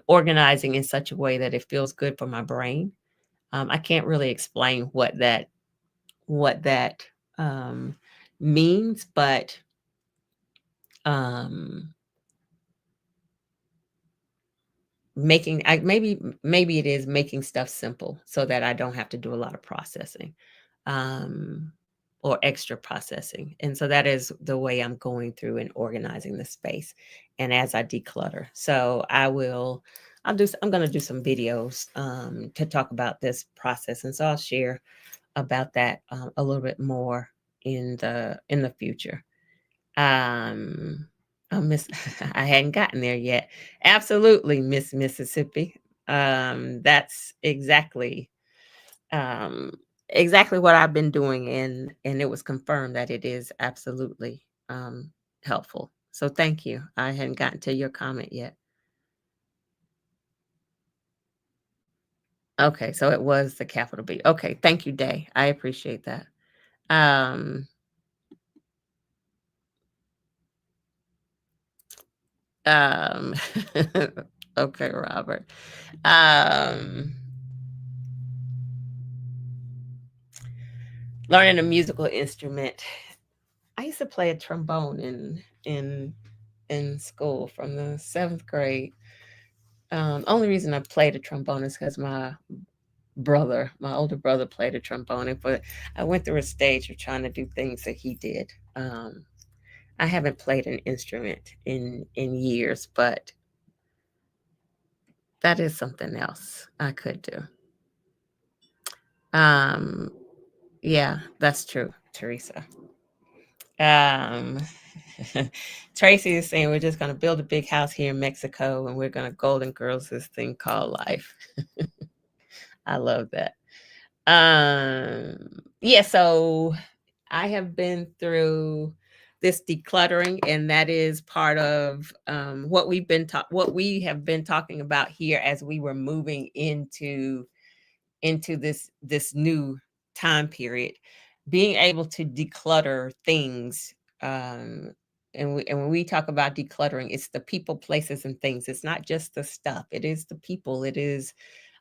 S1: Organizing in such a way that it feels good for my brain. I can't really explain what that um, means, but um, maybe it is making stuff simple so that I don't have to do a lot of processing um, or extra processing. And so that is the way I'm going through and organizing the space. And as I declutter, so I'm going to do some videos to talk about this process. And so I'll share about that a little bit more in the future. Um, oh, Miss, I hadn't gotten there yet. Absolutely, Miss Mississippi. That's um, exactly what I've been doing, and it was confirmed that it is absolutely helpful. So thank you. I hadn't gotten to your comment yet. Okay, so it was the capital B. Okay, thank you, Day. I appreciate that. Um, um, okay, Robert. Um, Learning a musical instrument. I used to play a trombone in school from the 7th grade. Only reason I played a trombone is because my older brother, played a trombone, and I went through a stage of trying to do things that he did. I haven't played an instrument in years, but that is something else I could do. Yeah, that's true, Teresa. Um, Tracy is saying we're just going to build a big house here in Mexico and we're going to Golden Girls this thing called life. I love that. Yeah, so I have been through this decluttering, and that is part of what what we have been talking about here as we were moving into this new time period, being able to declutter things. And when we talk about decluttering, it's the people, places, and things. It's not just the stuff. It is the people. It is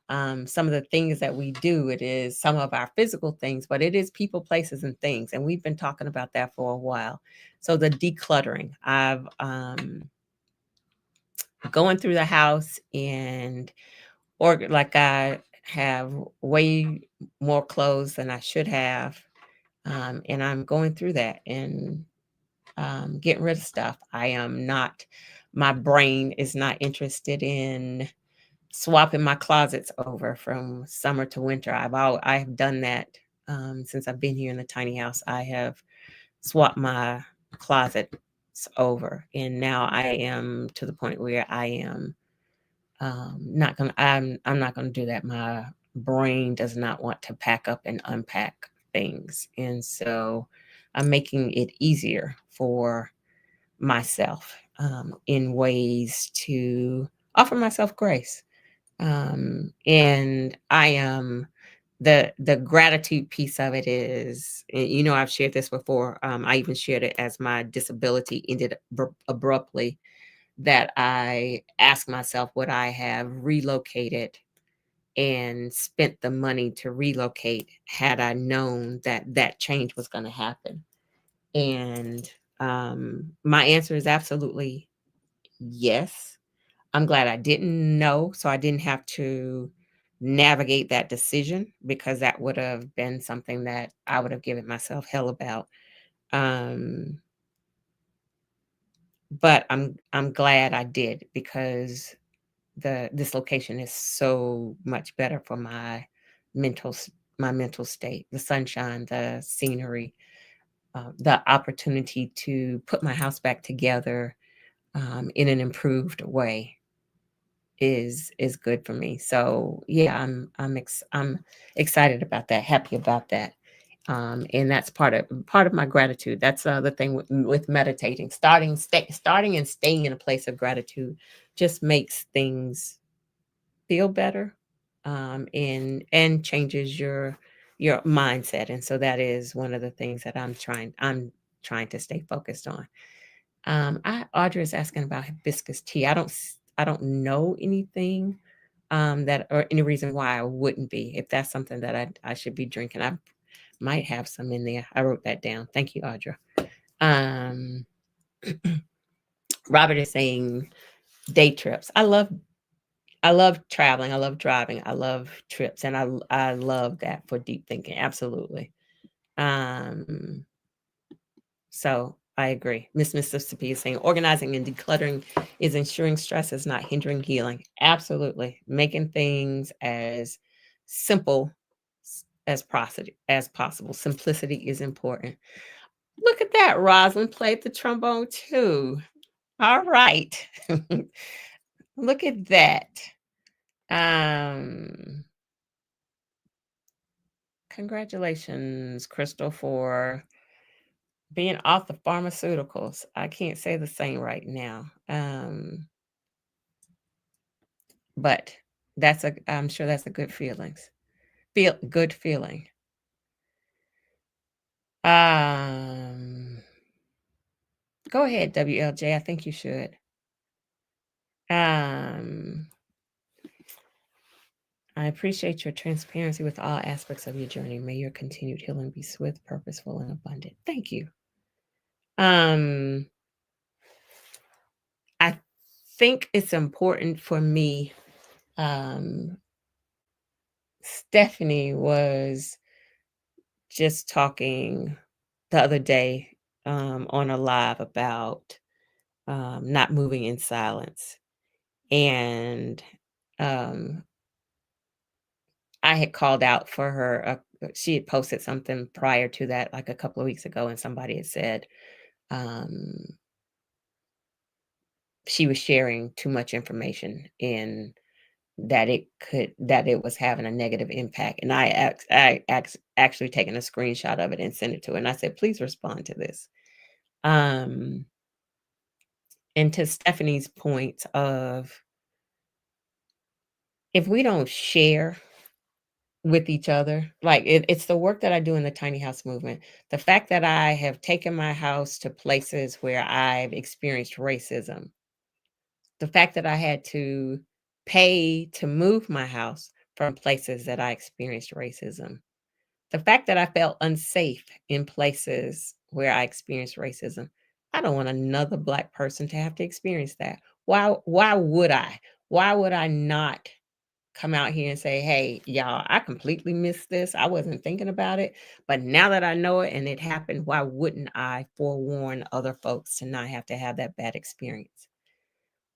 S1: some of the things that we do. It is some of our physical things, but it is people, places, and things. And we've been talking about that for a while. So the decluttering, I've going through the house and like I have way more clothes than I should have. And I'm going through that and getting rid of stuff. I am not, my brain is not interested in swapping my closets over from summer to winter. I have done that since I've been here in the tiny house. I have swapped my closets over, and now I am to the point where I am not gonna. I'm not gonna do that. My brain does not want to pack up and unpack things, and so I'm making it easier for myself in ways to offer myself grace. And I am the gratitude piece of it is, I've shared this before. I even shared it as my disability ended abruptly, that I asked myself, would I have relocated and spent the money to relocate had I known that that change was going to happen? And my answer is absolutely yes. I'm glad I didn't know, so I didn't have to navigate that decision, because that would have been something that I would have given myself hell about. Um, but I'm glad I did, because this location is so much better for my mental state, the sunshine, the scenery, the opportunity to put my house back together in an improved way is good for me. So yeah, I'm excited about that, happy about that. And that's part of my gratitude. That's the thing with meditating. Starting and staying in a place of gratitude just makes things feel better, and changes your mindset. And so that is one of the things that I'm trying to stay focused on. Audrey is asking about hibiscus tea. I don't know anything that, or any reason why I wouldn't be. If that's something that I should be drinking, I might have some in there. I wrote that down. Thank you, Audra. Um, Robert is saying day trips. I love traveling. I love driving. I love trips, and I love that for deep thinking. Absolutely. Um, So I agree. Miss Mississippi is saying organizing and decluttering is ensuring stress is not hindering healing. Absolutely. Making things as simple as possible. Simplicity is important. Look at that. Rosalind played the trombone too. All right. Look at that. Um, Congratulations, Crystal, for being off the pharmaceuticals. I can't say the same right now. But I'm sure that's a good good feeling. Um, Go ahead, WLJ. I think you should. Um, I appreciate your transparency with all aspects of your journey. May your continued healing be swift, purposeful, and abundant. Thank you. Um, I think it's important for me. Um, Stephanie was just talking the other day on a live about not moving in silence. And um, I had called out for her she had posted something prior to that, like a couple of weeks ago, and somebody had said, um, she was sharing too much information and that it was having a negative impact. And actually taken a screenshot of it and sent it to her. And I said, please respond to this. Um, and to Stephanie's point of, if we don't share with each other, like it's the work that I do in the tiny house movement. The fact that I have taken my house to places where I've experienced racism, the fact that I had to pay to move my house from places that I experienced racism, the fact that I felt unsafe in places where I experienced racism. I don't want another Black person to have to experience that. Why would I? Why would I not come out here and say, hey, y'all, I completely missed this. I wasn't thinking about it. But now that I know it and it happened, why wouldn't I forewarn other folks to not have to have that bad experience?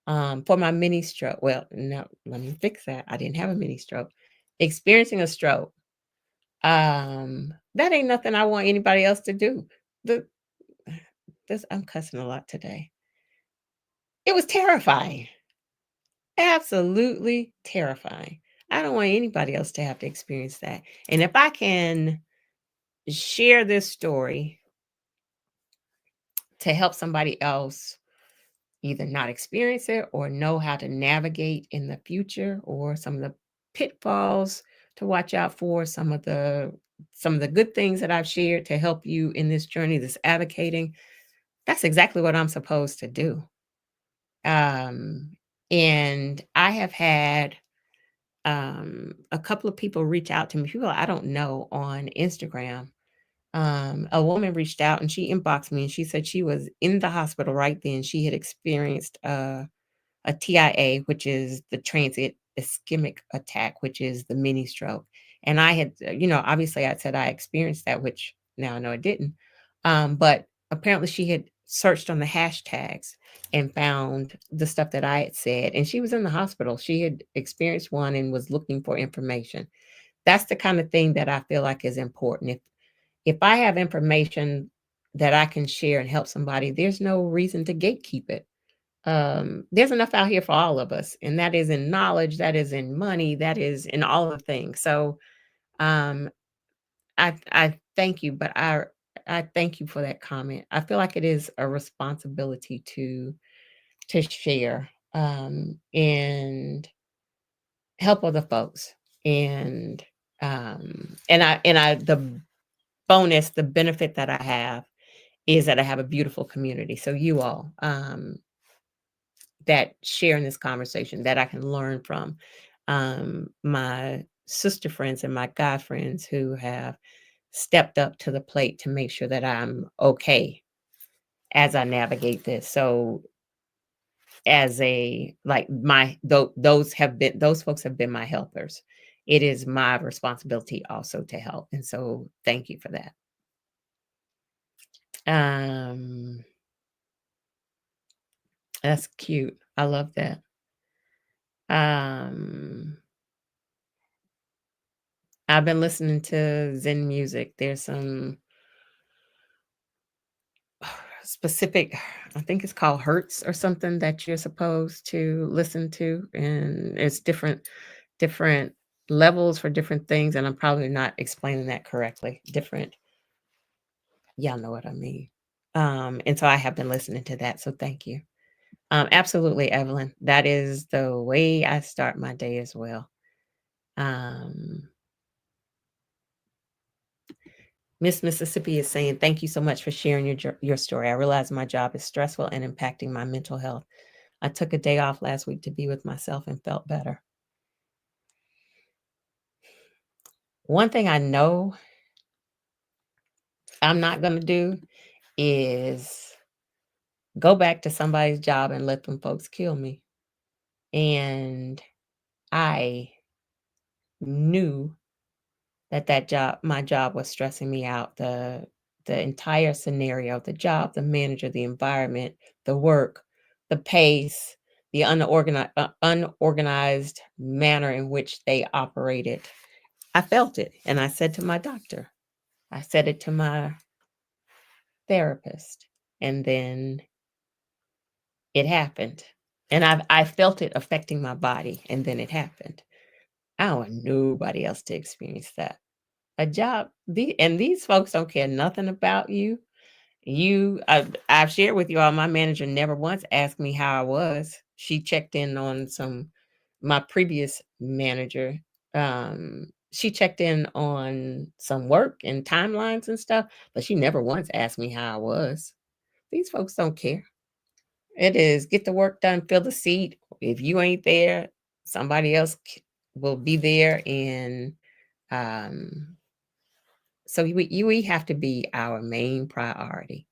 S1: For my mini stroke, well, no, let me fix that. I didn't have a mini stroke. Experiencing a stroke, that ain't nothing I want anybody else to do. The this I'm cussing a lot today. It was terrifying. Absolutely terrifying. I don't want anybody else to have to experience that. And if I can share this story to help somebody else either not experience it or know how to navigate in the future, or some of the pitfalls to watch out for, some of the good things that I've shared to help you in this journey, this advocating, that's exactly what I'm supposed to do. Um, and I have had a couple of people reach out to me, people I don't know, on Instagram. A woman reached out and she inboxed me and she said she was in the hospital right then. She had experienced a TIA, which is the transient ischemic attack, which is the mini stroke. And I had, obviously I said I experienced that, which now I know I didn't. But apparently she had searched on the hashtags and found the stuff that I had said. And she was in the hospital. She had experienced one and was looking for information. That's the kind of thing that I feel like is important. If I have information that I can share and help somebody, there's no reason to gatekeep it. There's enough out here for all of us, and that is in knowledge, that is in money, that is in all the things. So um I thank you, but I thank you for that comment. I feel like it is a responsibility to share and help other folks. And the bonus, the benefit that I have is that I have a beautiful community. So you all, that share in this conversation that I can learn from, my sister friends and my guy friends who have stepped up to the plate to make sure that I'm okay as I navigate this. So as a like my those folks have been my helpers. It is my responsibility also to help. And so thank you for that. Um that's cute. I love that. Um I've been listening to Zen music. There's some specific, I think it's called Hertz or something, that you're supposed to listen to, and it's different levels for different things, and I'm probably not explaining that correctly. Different, y'all know what I mean. And so I have been listening to that. So thank you. Absolutely, Evelyn. That is the way I start my day as well. Um, Miss Mississippi is saying, thank you so much for sharing your story. I realize my job is stressful and impacting my mental health. I took a day off last week to be with myself and felt better. One thing I know I'm not going to do is go back to somebody's job and let them folks kill me. And I knew my job was stressing me out. The entire scenario, the job, the manager, the environment, the work, the pace, the unorganized manner in which they operated. I felt it. And I said to my doctor, I said it to my therapist. And then it happened. And I felt it affecting my body. And then it happened. I don't want nobody else to experience that. A job, and these folks don't care nothing about you. I've shared with you all, my manager never once asked me how I was. She checked in on my previous manager. She checked in on some work and timelines and stuff, but she never once asked me how I was. These folks don't care. It is get the work done, fill the seat. If you ain't there, somebody else will be there. And um, so we have to be our main priority.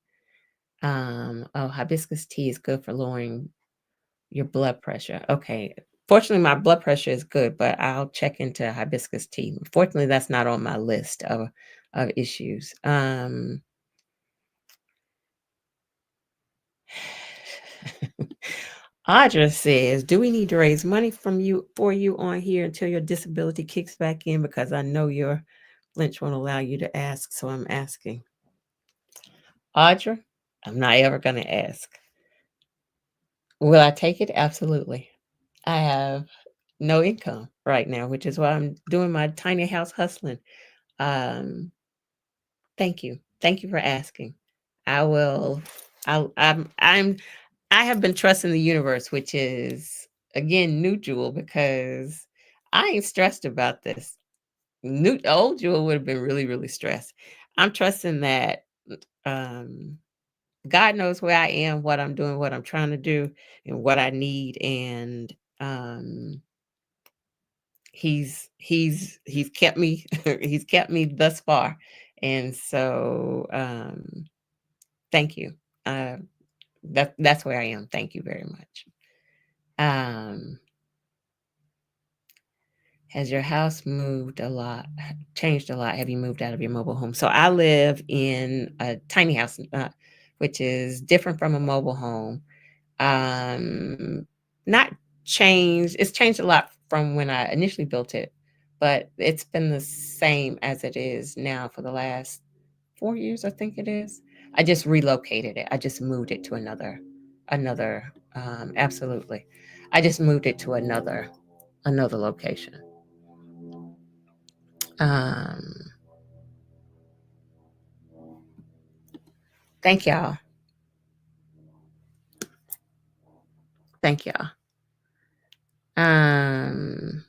S1: Oh, hibiscus tea is good for lowering your blood pressure. Okay. Fortunately, my blood pressure is good, but I'll check into hibiscus tea. Fortunately, that's not on my list of issues. Audra says, "Do we need to raise money for you on here until your disability kicks back in? Because I know your Lynch won't allow you to ask, so I'm asking." Audra, I'm not ever going to ask. Will I take it? Absolutely. I have no income right now, which is why I'm doing my tiny house hustling. Um, thank you. Thank you for asking. I will. I have been trusting the universe, which is again new Jewel, because I ain't stressed about this. New old Jewel would have been really, really stressed. I'm trusting that um God knows where I am, what I'm doing, what I'm trying to do, and what I need. And he's kept me he's kept me thus far. And so thank you. Uh that's where I am. Thank you very much. Um has your house moved a lot, changed a lot? Have you moved out of your mobile home? So I live in a tiny house, which is different from a mobile home. Um, not changed. It's changed a lot from when I initially built it, but it's been the same as it is now for the last 4 years, I think it is. I just relocated it. I just moved it to another. Absolutely, I just moved it to another location. Um, thank y'all. Thank y'all. Um,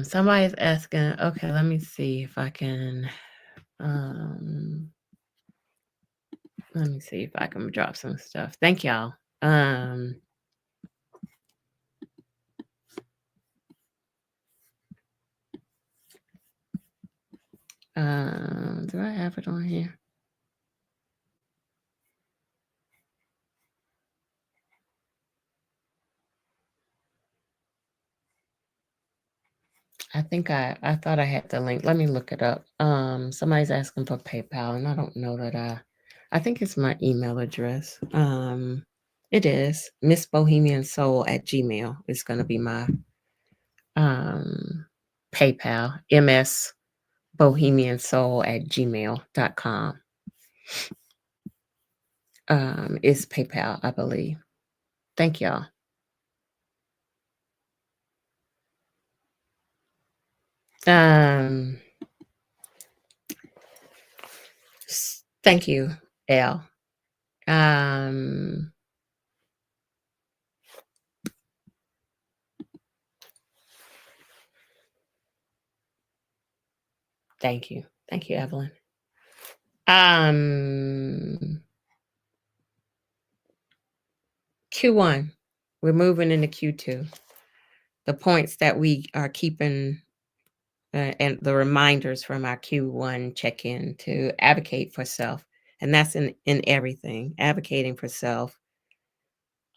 S1: somebody's asking. Okay, let me see if I can. Um, let me see if I can drop some stuff. Thank y'all. Do I have it on here? I think I thought I had the link. Let me look it up. Somebody's asking for PayPal, and I don't know that I think it's my email address. It is Miss Bohemian Soul at Gmail. It's gonna be my PayPal, MS Bohemian Soul at gmail.com. Is PayPal, I believe. Thank y'all. Um, thank you, L. Um, thank you. Thank you, Evelyn. Q1. We're moving into Q2. The points that we are keeping and the reminders from our Q1 check-in to advocate for self. And that's in everything, advocating for self,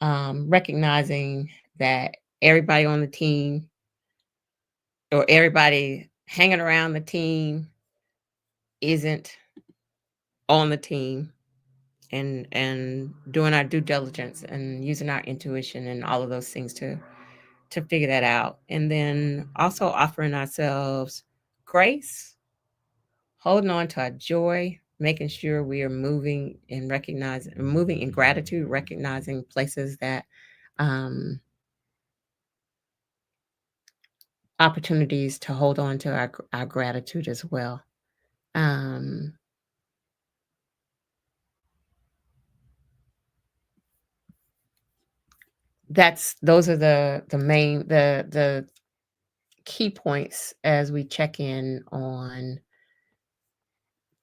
S1: recognizing that everybody on the team or everybody hanging around the team isn't on the team, and doing our due diligence and using our intuition and all of those things to to figure that out. And then also offering ourselves grace, holding on to our joy, making sure we are moving in gratitude, recognizing places that opportunities to hold on to our gratitude as well. Um, those are the main the key points as we check in on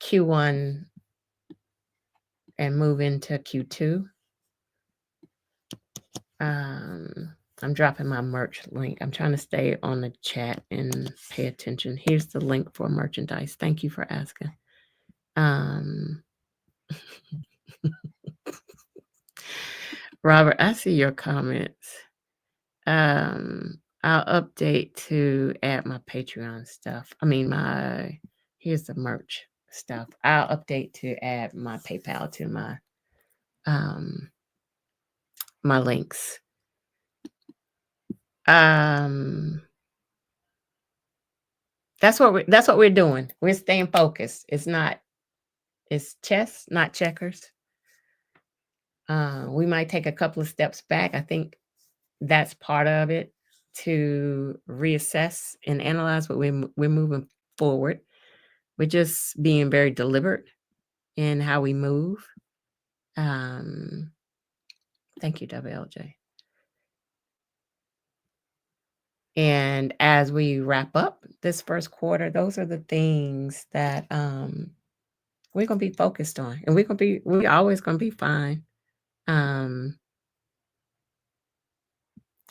S1: Q1 and move into Q2. I'm dropping my merch link. I'm trying to stay on the chat and pay attention. Here's the link for merchandise. Thank you for asking. Robert, I see your comments. I'll update to add my Patreon stuff. Here's the merch stuff. I'll update to add my PayPal to my links. That's what we're doing. We're staying focused. It's chess, not checkers. We might take a couple of steps back. I think that's part of it, to reassess and analyze, but we're moving forward. We're just being very deliberate in how we move. Thank you, WLJ. And as we wrap up this first quarter, those are the things that we're gonna be focused on, and we're always gonna be fine.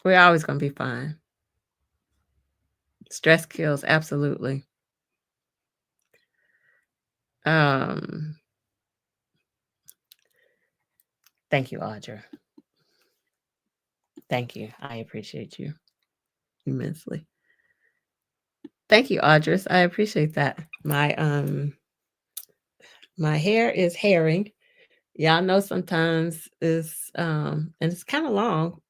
S1: We're always gonna be fine. Stress kills, absolutely. Thank you, Audra. Thank you. I appreciate you immensely. Thank you, Audra. I appreciate that. My hair is herring. Y'all know sometimes it's and it's kind of long.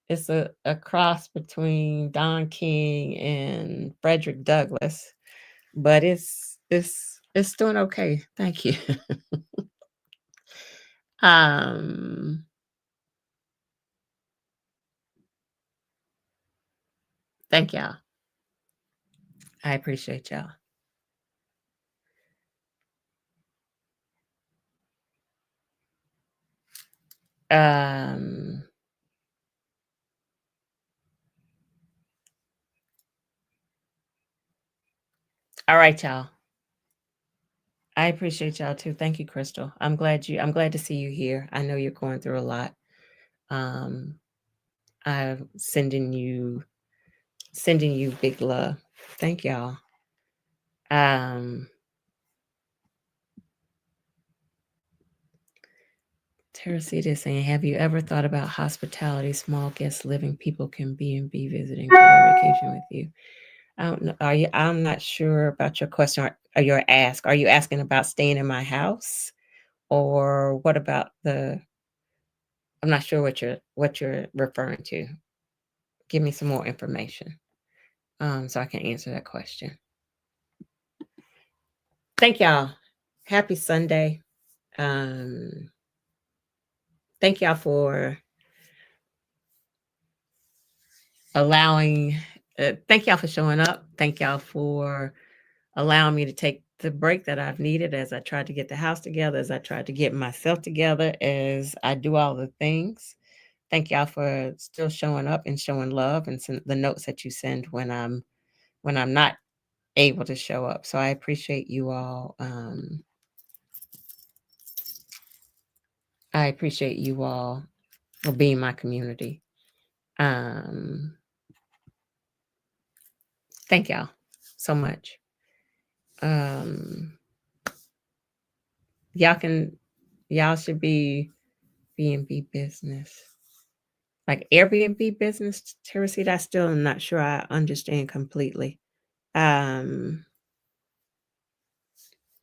S1: It's a cross between Don King and Frederick Douglass, but it's doing okay. Thank you. Thank y'all. I appreciate y'all. All right, y'all. I appreciate y'all too. Thank you, Crystal. I'm glad to see you here. I know you're going through a lot. I'm sending you big love. Thank y'all. Teresita is saying, have you ever thought about hospitality, small guest living? People can B&B visiting for their vacation with you. I don't know. I'm not sure about your question or your ask. Are you asking about staying in my house? Or what about I'm not sure what you're referring to. Give me some more information, so I can answer that question. Thank y'all. Happy Sunday. Thank y'all for thank y'all for showing up. Thank y'all for allowing me to take the break that I've needed as I tried to get the house together, as I tried to get myself together, as I do all the things. Thank y'all for still showing up and showing love and the notes that you send when I'm not able to show up. So I appreciate you all. I appreciate you all for being my community. Thank y'all so much. Y'all should be B&B business. Like Airbnb business, Teresita, I still am not sure I understand completely.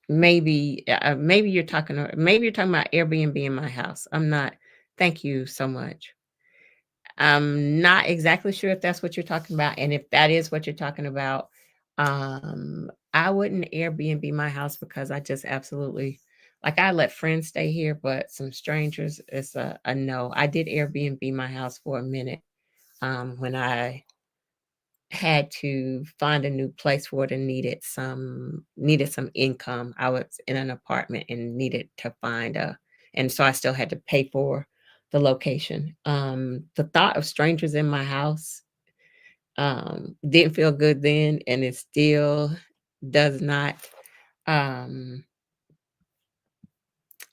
S1: Maybe you're talking about Airbnb in my house. I'm not. Thank you so much. I'm not exactly sure if that's what you're talking about, and if that is what you're talking about, I wouldn't Airbnb my house because I just absolutely like I let friends stay here, but some strangers, it's a no. I did Airbnb my house for a minute, when I had to find a new place for it and needed some income. I was in an apartment and needed to find a and so I still had to pay for the location. The thought of strangers in my house didn't feel good then, and it still does not um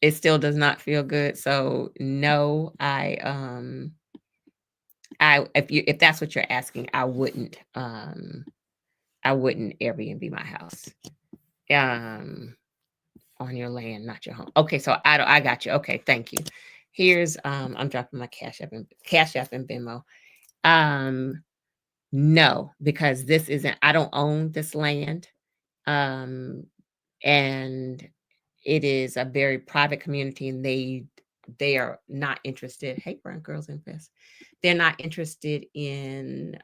S1: it still does not feel good. So no, I if that's what you're asking, I wouldn't Airbnb my house. Um on your land, not your home. Okay, so I got you. Okay, thank you. Here's I'm dropping my Cash App and Venmo. Um no, because this isn't I don't own this land. Um and it is a very private community and they are not interested. Hey, Brown Girls Invest. They're not interested in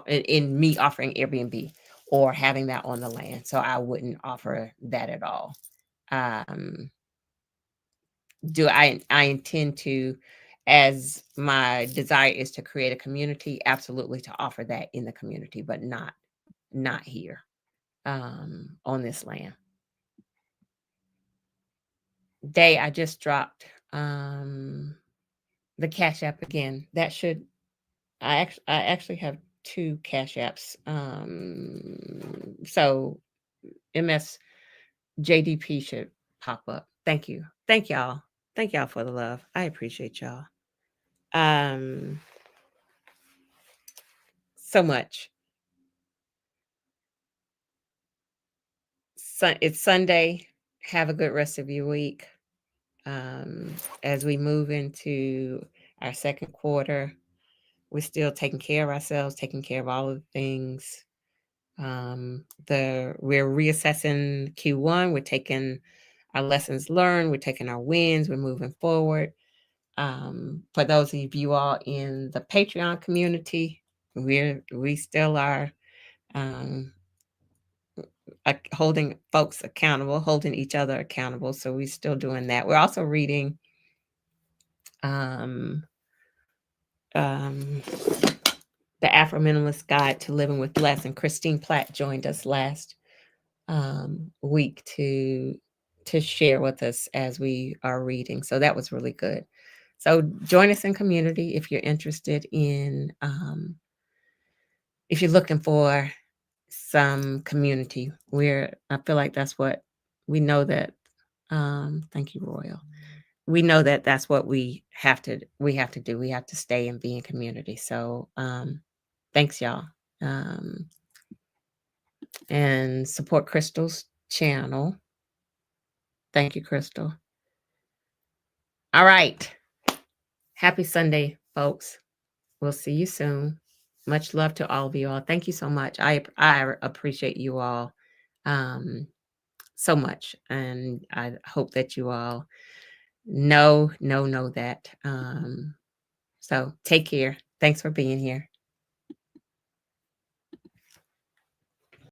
S1: in me offering Airbnb or having that on the land. So I wouldn't offer that at all. Um, do I intend to, as my desire is to create a community, absolutely to offer that in the community, but not here on this land. Day I just dropped the Cash App again. That should I actually have two Cash Apps. So MS JDP should pop up. Thank you. Thank y'all. Thank y'all for the love. I appreciate y'all. Um, so much. It's Sunday. Have a good rest of your week. As we move into our second quarter, we're still taking care of ourselves, taking care of all of the things. We're reassessing Q1. We're taking our lessons learned. We're taking our wins. We're moving forward. For those of you all in the Patreon community, we still are um, holding folks accountable, holding each other accountable. So we're still doing that. We're also reading um, um, the Afro Minimalist Guide to Living with Less, and Christine Platt joined us last week to share with us as we are reading. So that was really good. So join us in community if you're interested in if you're looking for some community. I feel like that's what we know that thank you, Royal. We know that that's what we have to do. We have to stay and be in community. So thanks y'all. Um and support Crystal's channel. Thank you, Crystal. All right. Happy Sunday, folks. We'll see you soon. Much love to all of you all. Thank you so much. I appreciate you all so much. And I hope that you all know that. So take care. Thanks for being here.